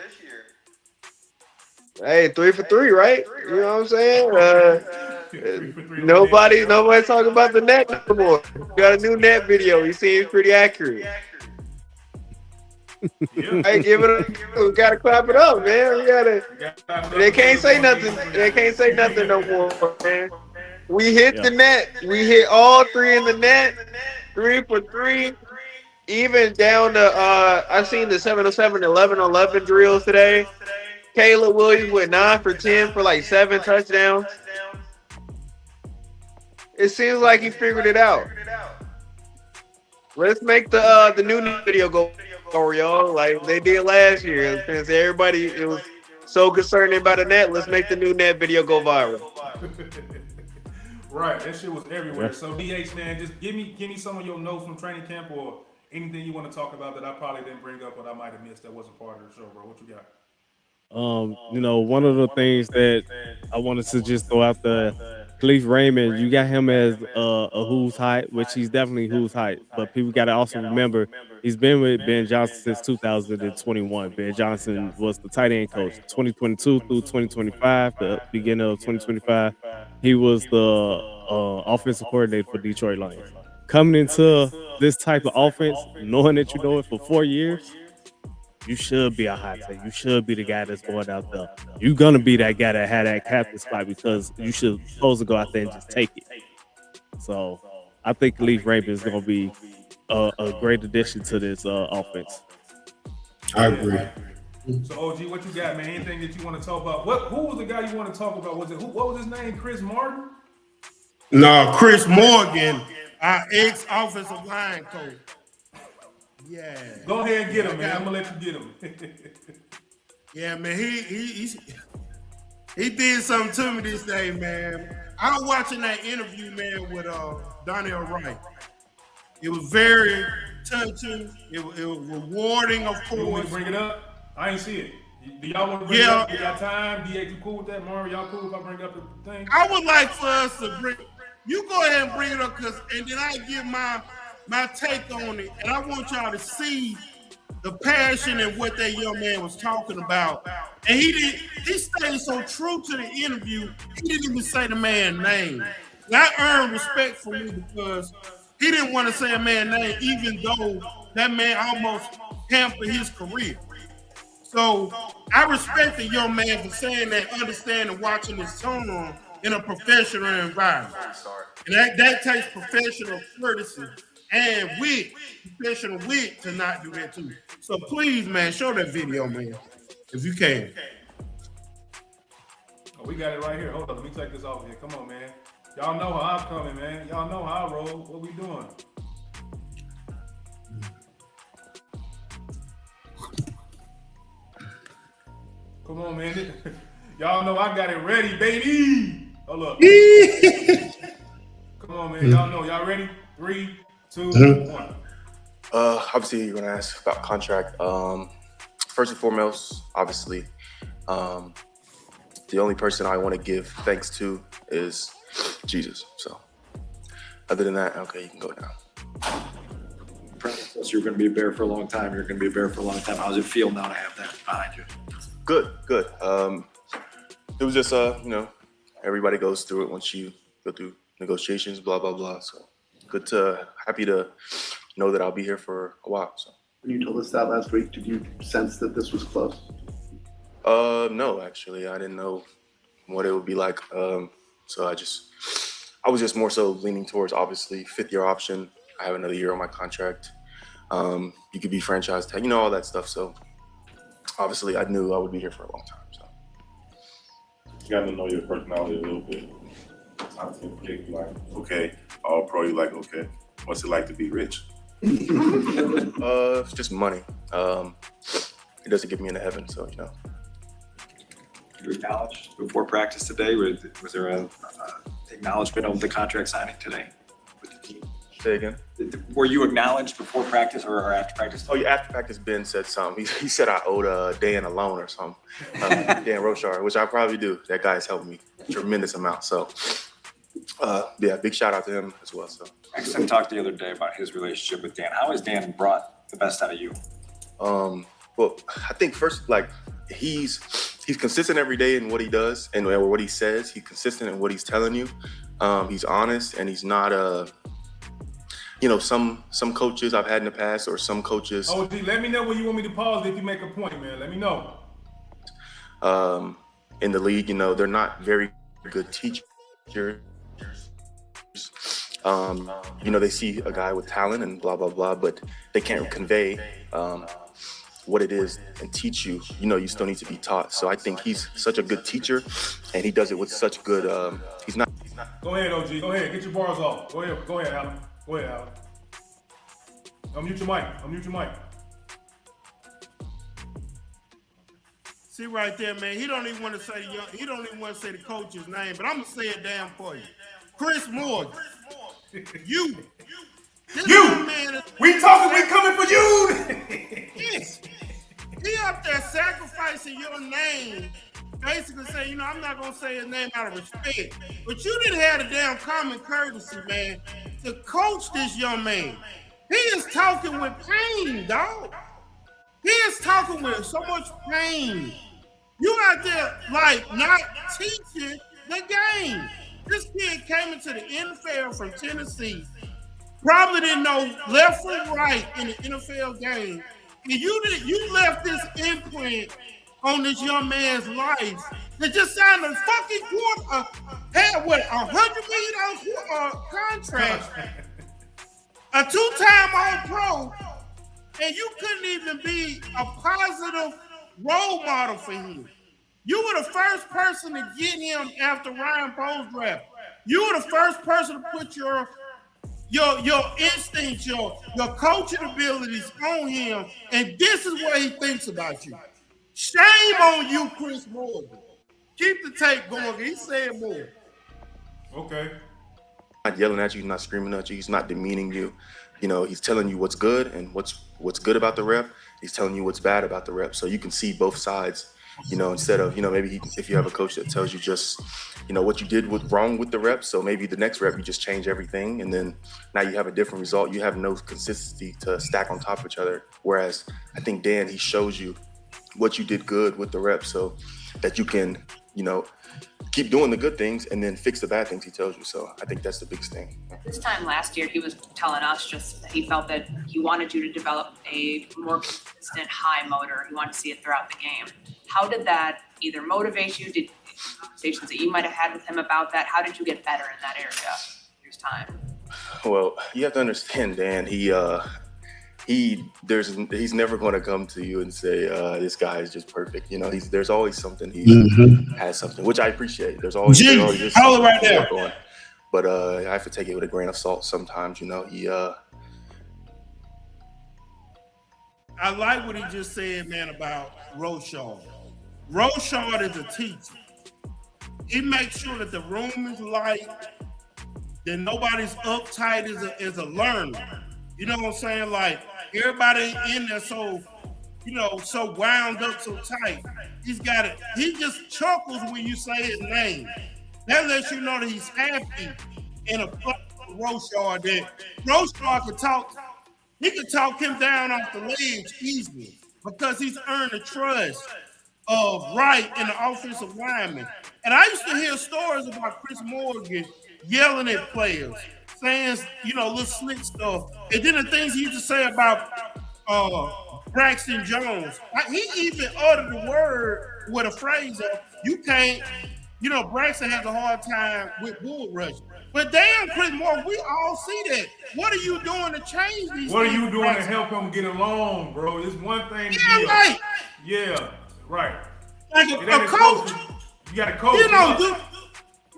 Hey, 3 for 3, right? You know what I'm saying? Nobody's talking about the net no more. We got a new net video. He seems pretty accurate. Hey, give it up. We gotta clap it up, man. We gotta. They can't say nothing. They can't say nothing no more, man. We hit the net. We hit all 3 in the net. 3 for 3. Even down to I seen the 7-7, 11-11 drills today. Caleb Williams with 9 for 10 for like 7 touchdowns. It seems like he figured it out. Let's make the new video go, y'all, like they did last year. Since everybody it was so concerned about the net, let's make the new net video go viral. Right, that shit was everywhere. So DH, man, just give me some of your notes from training camp or anything you want to talk about that I probably didn't bring up, but I might have missed that wasn't part of the show, bro. What you got? You know, one of the things that I wanted to just throw out there, Khalif Raymond, you got him as a who's height, which he's definitely who's height. But people got to also remember he's been with Ben Johnson since 2021. Ben Johnson was the tight end coach 2022 through 2025, the beginning of 2025. He was the offensive coordinator for Detroit Lions. Coming into this type of offense, knowing that you know it for 4 years, you should be a hot take. You should be the guy that's going out there. You're gonna be that guy that had that captain spot because you should supposed to go out there and just take it. So I think Khalif Raymond is gonna be a great addition to this offense. I agree. So OG, what you got, man? Anything that you want to talk about? Who was the guy you want to talk about? What was his name? Chris Martin? No, Chris Morgan, our ex-offensive line coach. Yeah. Go ahead and get him, man. I'm gonna let you get him. Yeah, man. He did something to me this day, man. I was watching that interview, man, with Darnell Wright. It was very touching. It was rewarding, of course. You want me to bring it up? I ain't see it. Do y'all want to bring it up? You got time? DA, you cool with that? Mario, y'all cool if I bring up the thing? I would like for us to bring. You go ahead and bring it up, and then I give my take on it, and I want y'all to see the passion and what that young man was talking about. And he stayed so true to the interview, he didn't even say the man's name. That earned respect for me because he didn't want to say a man's name, even though that man almost hampered his career. So I respect the young man for saying that, understanding, watching his tone in a professional environment. And that takes professional courtesy and professional wit to not do that too. So please, man, show that video, man, if you can. Oh, we got it right here. Hold on, let me take this off here. Come on, man. Y'all know how I'm coming, man. Y'all know how I roll. What we doing? Come on, man. Y'all know I got it ready, baby. Hold up. Come on, man. Y'all know. Y'all ready? 3, 2, 1. Obviously, you're gonna ask about contract. First and foremost, obviously, the only person I want to give thanks to is Jesus. So, other than that, okay, you can go now. So you're going to be a Bear for a long time. You're going to be a Bear for a long time. How does it feel now to have that behind you? Good. It was just everybody goes through it once you go through negotiations, blah, blah, blah. So happy to know that I'll be here for a while. So When you told us that last week, did you sense that this was close? no, actually, I didn't know what it would be like. So I was just more so leaning towards, obviously, 5th-year option. I have another year on my contract. You could be franchise tag, all that stuff. So obviously, I knew I would be here for a long time. So You got to know your personality a little bit. Sometimes you get like, okay, all pro. You like, okay, what's it like to be rich? it's just money. It doesn't get me into heaven, so You acknowledged before practice today? Was there a acknowledgement of the contract signing today with the team? Say again. Were you acknowledged before practice or after practice? Oh, yeah, after practice, Ben said something. He said I owed Dan a loan or something. Dan Rochar, which I probably do. That guy's helped me a tremendous amount. So, yeah, big shout out to him as well. So, Axon talked the other day about his relationship with Dan. How has Dan brought the best out of you? Well, I think first, like, he's consistent every day in what he does and what he says. He's consistent in what he's telling you. He's honest, and he's not some coaches I've had in the past, or some coaches. OG, let me know when you want me to pause if you make a point, man. Let me know. In the league, they're not very good teachers. They see a guy with talent and blah, blah, blah, but they can't convey what it is and teach you. You still need to be taught. So I think he's such a good teacher, and he does it with such good, he's not. Go ahead, OG. Go ahead. Get your bars off. Go ahead, Alan. Go ahead, Alan. Unmute your mic. See right there, man. He don't even want to say the coach's name, but I'm gonna say it damn for you. Chris Morgan. You. This young man we coming for you. Yes. He up there sacrificing your name, basically saying, I'm not gonna say his name out of respect, but you didn't have the damn common courtesy, man, to coach this young man. He is talking with pain, dog. He is talking with so much pain. You out there like not teaching the game. This kid came into the NFL from Tennessee, probably didn't know left from right in the NFL game. And you left this imprint on this young man's life that just signed a fucking had what, $100 million contract, a 2-time All-Pro, and you couldn't even be a positive role model for him. You were the first person to get him after Ryan Poe's draft. You were the first person to put your instincts, your coaching abilities on him, and this is what he thinks about you. Shame on you, Chris Morgan. Keep the tape going. He's saying more. Okay. Not yelling at you, he's not screaming at you, he's not demeaning you. He's telling you what's good and what's good about the rep. He's telling you what's bad about the rep, so you can see both sides. Instead of maybe if you have a coach that tells you just what you did was wrong with the rep, so maybe the next rep you just change everything, and then now you have a different result. You have no consistency to stack on top of each other. Whereas I think Dan, he shows you what you did good with the rep, so that you can keep doing the good things and then fix the bad things he tells you. So I think that's the biggest thing. This time last year, he was telling us just that he felt that he wanted you to develop a more consistent high motor. He wanted to see it throughout the game. How did that either motivate you? Did conversations that you might have had with him about that? How did you get better in that area this time? Well, you have to understand, Dan, he's never going to come to you and say this guy is just perfect. There's always something. He has something, which I appreciate. There's always just hold it right there. Going. But I have to take it with a grain of salt sometimes. I like what he just said, man, about Rochard. Rochard is a teacher. He makes sure that the room is light, that nobody's uptight as a learner. You know what I'm saying? Like, everybody in there so wound up, so tight. He's got it. He just chuckles when you say his name. That lets you know that he's happy in a place with Rochard, that Rochard can talk. He can talk him down off the ledge easily because he's earned the trust of Wright and the offensive lineman. And I used to hear stories about Chris Morgan yelling at players, saying, little slick stuff. And then the things he used to say about Braxton Jones. He even uttered the word with a phrase of, you can't, Braxton has a hard time with bull rushing. But damn, Chris Morgan, we all see that. What are you doing to change these What are things, you doing Braxton? to help him get along, bro? It's one thing to Yeah, give. right. Yeah, right. Like It a ain't coach, you got to coach.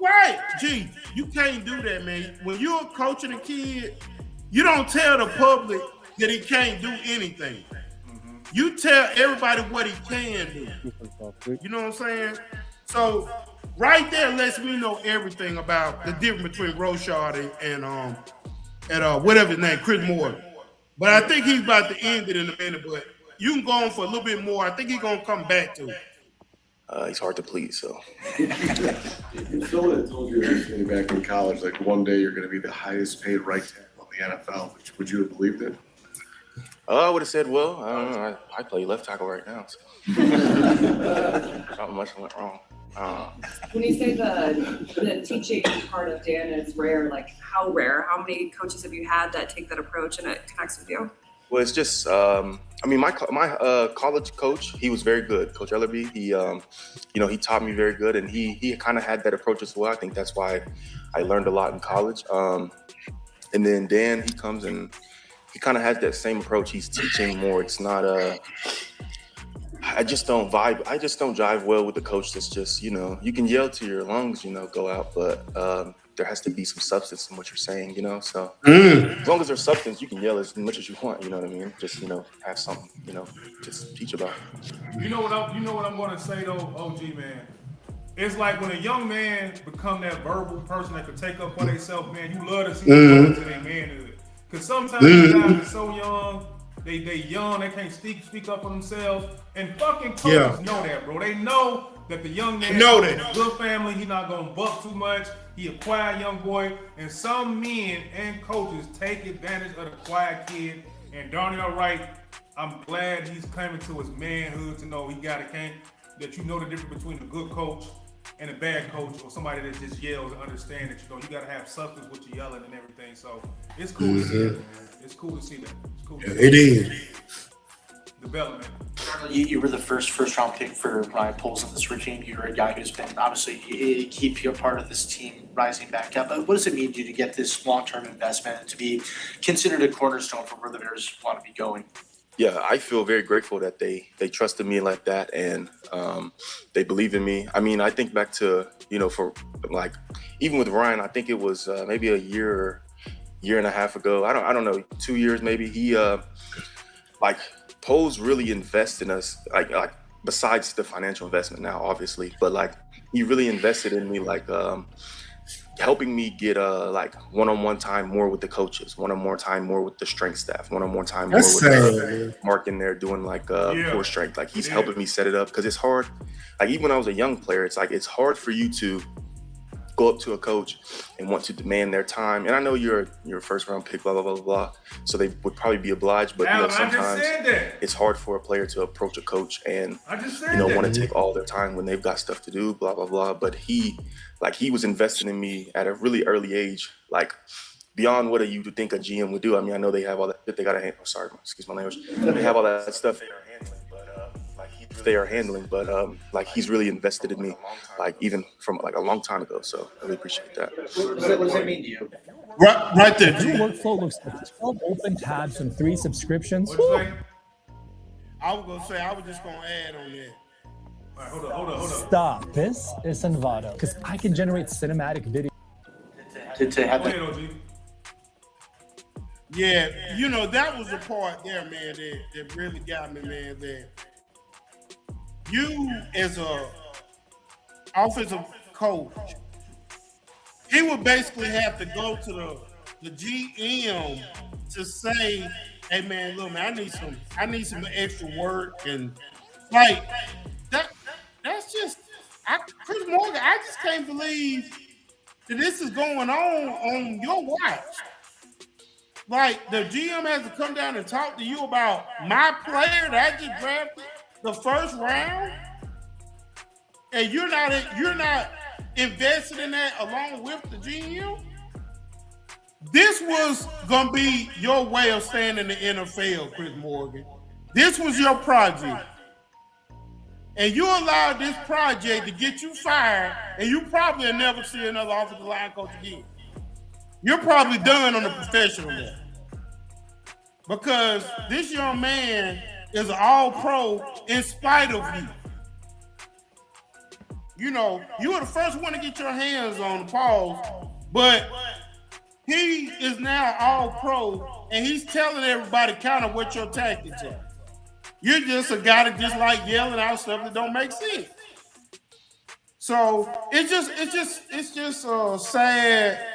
right, G, you can't do that, man. When you're coaching a kid, you don't tell the public that he can't do anything. You tell everybody what he can do. You know what I'm saying? So right there lets me know everything about the difference between Rochard and whatever his name, Chris Morgan. But I think he's about to end it in a minute, but you can go on for a little bit more. I think he's gonna come back to it. He's hard to please, so. If someone had told you this back in college, like one day you're going to be the highest paid right tackle in the NFL, would you have believed it? I would have said, well, I don't know. I play left tackle right now. So. Not much went wrong. When you say the teaching part of Dan is rare, like how rare? How many coaches have you had that take that approach and it connects with you? Well, it's just, my college coach, he was very good. Coach Ellerby, he taught me very good, and he kind of had that approach as well. I think that's why I learned a lot in college. And then Dan, he comes and he kind of has that same approach. He's teaching more. It's not I just don't vibe. I just don't jive well with the coach that's just, you can yell to your lungs, go out, but there has to be some substance in what you're saying, so as long as there's substance, you can yell as much as you want, you know what I mean? Just, have something, just teach about it. You know what I'm gonna say though, OG man? It's like when a young man become that verbal person that can take up for themselves, man, you love to see them to their manhood. Cause sometimes these guys are so young, they young, they can't speak up for themselves. And fucking coaches know that, bro. They know that the young man is a good family, he not gonna buck too much. He a quiet young boy, and some men and coaches take advantage of the quiet kid. And Darnell Wright, I'm glad he's coming to his manhood to know he got a cane. That you know the difference between a good coach and a bad coach, or somebody that just yells and understand that you got to have substance with your yelling and everything. So it's cool to see that, man. It's cool to see that. It's cool. It is. Development. You were the first round pick for Ryan Poles in this regime. You're a guy who's been obviously a key part of this team rising back up. But what does it mean to you to get this long-term investment and to be considered a cornerstone for where the Bears want to be going? Yeah, I feel very grateful that they trusted me like that, and they believe in me. I mean, I think back to, for like, even with Ryan, I think it was maybe a year and a half ago. I don't know, 2 years maybe. He Poles really invest in us, like besides the financial investment now, obviously, but like he really invested in me, like helping me get one-on-one time more with the coaches, one-on-one time more with the strength staff, one-on-one time more with Mark in there doing core strength. Like he's helping me set it up, because it's hard. Like even when I was a young player, it's hard for you to go up to a coach and want to demand their time. And I know you're a first round pick, blah, blah, blah, blah, blah. So they would probably be obliged, but sometimes it's hard for a player to approach a coach and want to take all their time when they've got stuff to do, blah, blah, blah. But he was investing in me at a really early age, like beyond what you would think a GM would do. I mean, I know they have all that, they got to handle, sorry, excuse my language. They have all that stuff they are handling, but he's really invested in me, even from a long time ago. So I really appreciate that. What does that mean to you? Right there. Your workflow looks like 12 open tabs and 3 subscriptions. I was gonna say, I was just gonna add on that. All right, hold on. Stop. This is Envato, because I can generate cinematic video. To have that. Yeah, that was the part there, man, that really got me, man, that you as a offensive coach, he would basically have to go to the GM to say, hey man, look man, I need some extra work, and that's just Chris Morgan, I just can't believe that this is going on your watch. Like the GM has to come down and talk to you about my player that I just drafted the first round. and you're not invested in that along with the GM, this was gonna be your way of staying in the NFL, Chris Morgan. This was your project. And you allowed this project to get you fired, and you probably will never see another offensive line coach again. You're probably done on the professional level. Because this young man is an all-pro in spite of you. You know, you were the first one to get your hands on the pause, but he is now all-pro, and he's telling everybody kind of what your tactics are. You're just a guy that just like yelling out stuff that don't make sense. So it's just sad.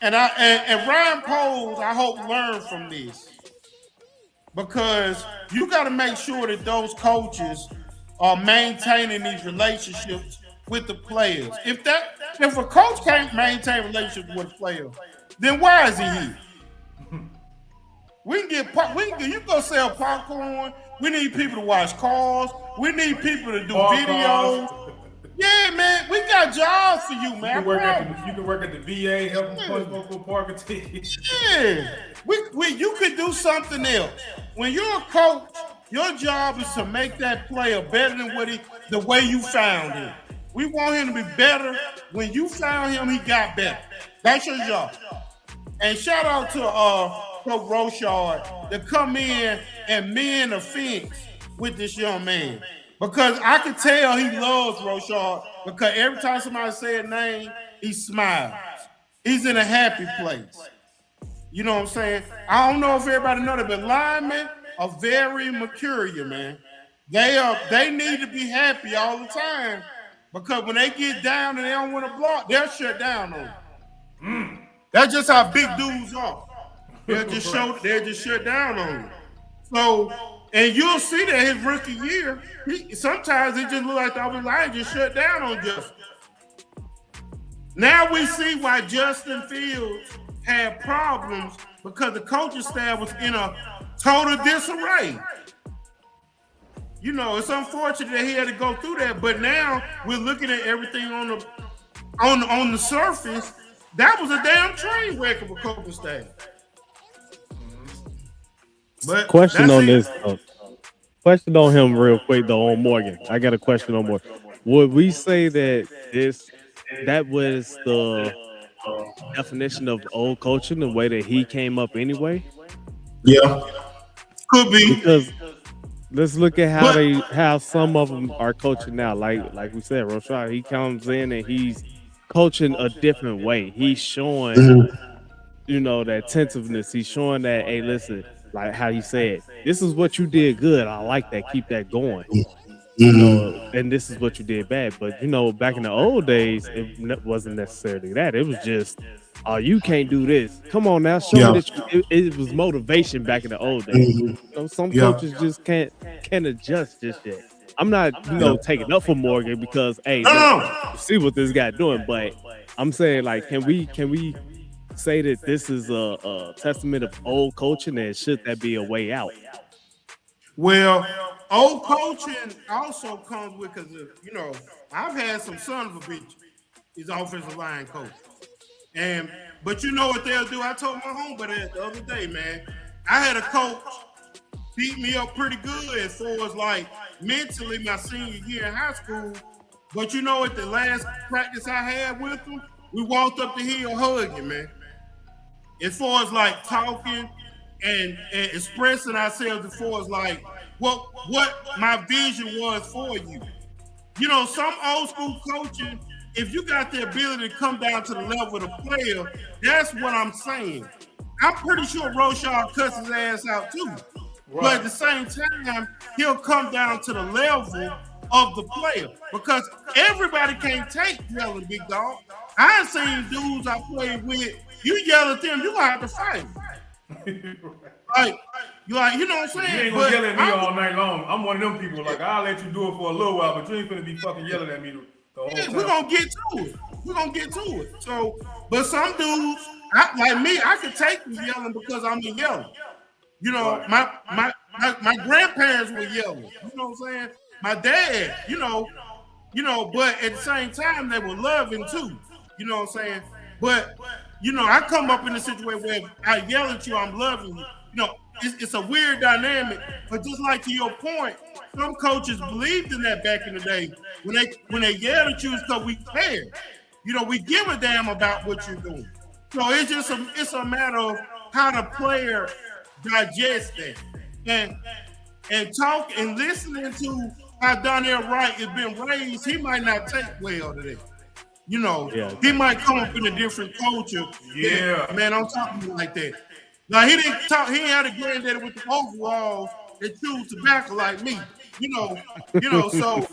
And Ryan Poles, I hope, learn from this, because you got to make sure that those coaches are maintaining these relationships with the players. If a coach can't maintain relationships with a player, then why is he here? You can go sell popcorn. We need people to wash cars. We need people to do videos. Yeah, man, we got jobs for you, man. You can work at the VA, helping punch local parking tickets. Yeah, you could do something else. When you're a coach, your job is to make that player better than the way you found him. We want him to be better. When you found him, he got better. That's your job. And shout out to Coach Rochard to come in and mend the fence with this young man. Because I can tell he loves Rochard, because every time somebody says a name, he smiles. He's in a happy place. You know what I'm saying? I don't know if everybody know that, but linemen are very mercurial, man. They need to be happy all the time, because when they get down and they don't want to block, they'll shut down on you. That's just how big dudes are. They'll just shut down on you. So, and you'll see that his rookie year, sometimes it just look like the offensive line just shut down on Justin. Now we see why Justin Fields had problems, because the coaching staff was in a total disarray. You know, it's unfortunate that he had to go through that, but now we're looking at everything on the surface. That was a damn train wreck of a coaching staff. But question on this. Question on him real quick though, on Morgan. I got a question on Morgan. Would we say that that was the definition of old coaching, the way that he came up anyway? Yeah, could be. Because let's look at how some of them are coaching now. Like we said, Rochard, he comes in and he's coaching a different way. He's showing, that attentiveness. He's showing that, hey, listen, like how he said, this is what you did good. I like that. Keep that going. And this is what you did bad. But back in the old days, it wasn't necessarily that. It was just, oh, you can't do this. Come on now, show me that. It was motivation back in the old days. Some coaches just can't adjust just yet. I'm not, taking up for Morgan, because hey, see what this guy doing. But I'm saying, like, can we say that this is a testament of old coaching, and should that be a way out? Well, old coaching also comes with, because I've had some son of a bitch. He's offensive line coach, but you know what they'll do? I told my homeboy the other day, man. I had a coach beat me up pretty good as far as like mentally my senior year in high school. But at the last practice I had with him, we walked up the hill hugging, man. As far as like talking and expressing ourselves, as far as like what my vision was for you. Some old school coaching, if you got the ability to come down to the level of the player, that's what I'm saying. I'm pretty sure Rochard cuts his ass out too. Right. But at the same time, he'll come down to the level of the player, because everybody can't take yelling, big dog. I seen dudes I played with, you yell at them, you gonna have to fight. You know what I'm saying? You ain't gonna yell at me all night long. I'm one of them people, like, I'll let you do it for a little while, but you ain't gonna be fucking yelling at me the whole time. We're gonna get to it. So, but some dudes, like me, I can take them yelling because I'm yelling. My grandparents were yelling. You know what I'm saying? My dad, you know, but at the same time, they were loving too. You know what I'm saying? But, you know, I come up in a situation where I yell at you, I'm loving you. You know, it's a weird dynamic, but just like to your point, some coaches believed in that back in the day. When they yell at you, it's because we care. You know, we give a damn about what you're doing. So it's a matter of how the player digests that. And talk and listening to how Darnell Wright has been raised, he might not take well to that. You know, he might come up in a different culture. Yeah. Man, I'm talking like that. Now he didn't talk, he ain't had a granddaddy with the overalls that chewed tobacco like me. You know, so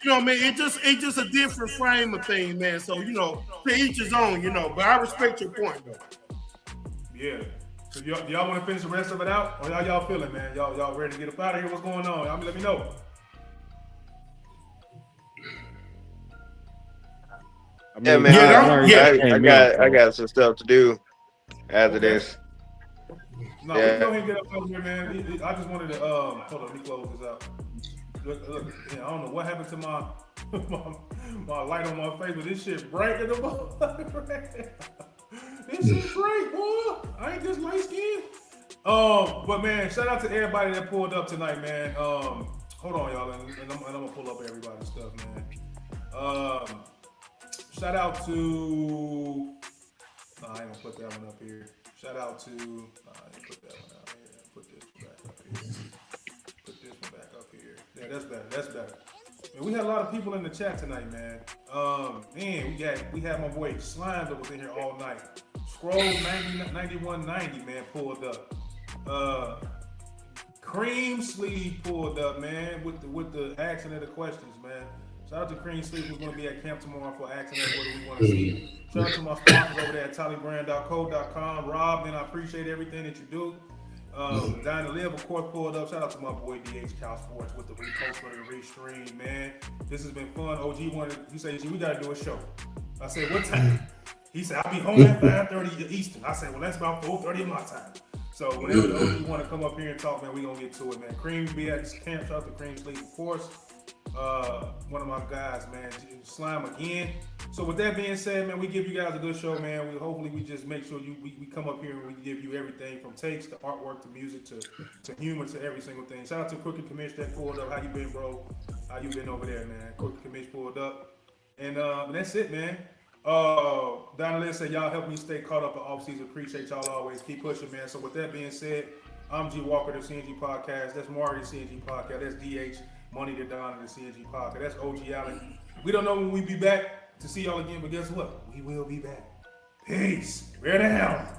you know, man, it's just a different frame of thing, man. So, you know, to each his own, you know. But I respect your point though. Yeah. So y'all want to finish the rest of it out? Or how y'all feeling, man? Y'all ready to get up out of here? What's going on? Y'all let me know. Yeah, man. I got some stuff to do after this. No, we go ahead and get up over here, man. I just wanted to hold on, let me close this out. Look, I don't know what happened to my my light on my face, but this shit bright in the motherfucker. This shit bright, boy. I ain't just light skinned. But man, shout out to everybody that pulled up tonight, man. Hold on, y'all, and I'm gonna pull up everybody's stuff, man. Shout out to. No, I ain't gonna put that one up here. Shout out to. No, I ain't put that one out here. Put this one back up here. Put this one back up here. Yeah, that's better. That's better. Man, we had a lot of people in the chat tonight, man. Man, we had my boy Slime that was in here all night. Scroll 9190, man, pulled up. Cream Sleeve pulled up, man, with the asking of the questions, man. Shout out to Cream Sleeve, who's going to be at camp tomorrow for asking us what do we want to see. Shout out to my sponsors over there at tallybrand.co.com. Rob, man, I appreciate everything that you do. Dying to Live, of course, pulled up. Shout out to my boy DH Cal Sports with the repost for the restream, man. This has been fun. OG he said, we got to do a show. I said, what time? He said, I'll be home at 5:30 Eastern. I said, well, that's about 4:30 my time. So whenever the OG want to come up here and talk, man, we going to get to it, man. Cream be at this camp. Shout out to Cream Sleep, of course. One of my guys, man, Slime again. So with that being said, man, we give you guys a good show, man. Hopefully we just make sure we come up here and we give you everything from takes to artwork to music to humor to every single thing. Shout out to Crooked Commish that pulled up. How you been, bro? How you been over there, man? Crooked Commish pulled up. And that's it, man. Donald said, y'all help me stay caught up in off season. Appreciate y'all always. Keep pushing, man. So with that being said, I'm G Walker, the CNG Podcast. That's Mari, the CNG Podcast. That's DH, Money to Don, the CNG Podcast. That's OG Allen. We don't know when we be back to see y'all again, but guess what? We will be back. Peace. Where the hell?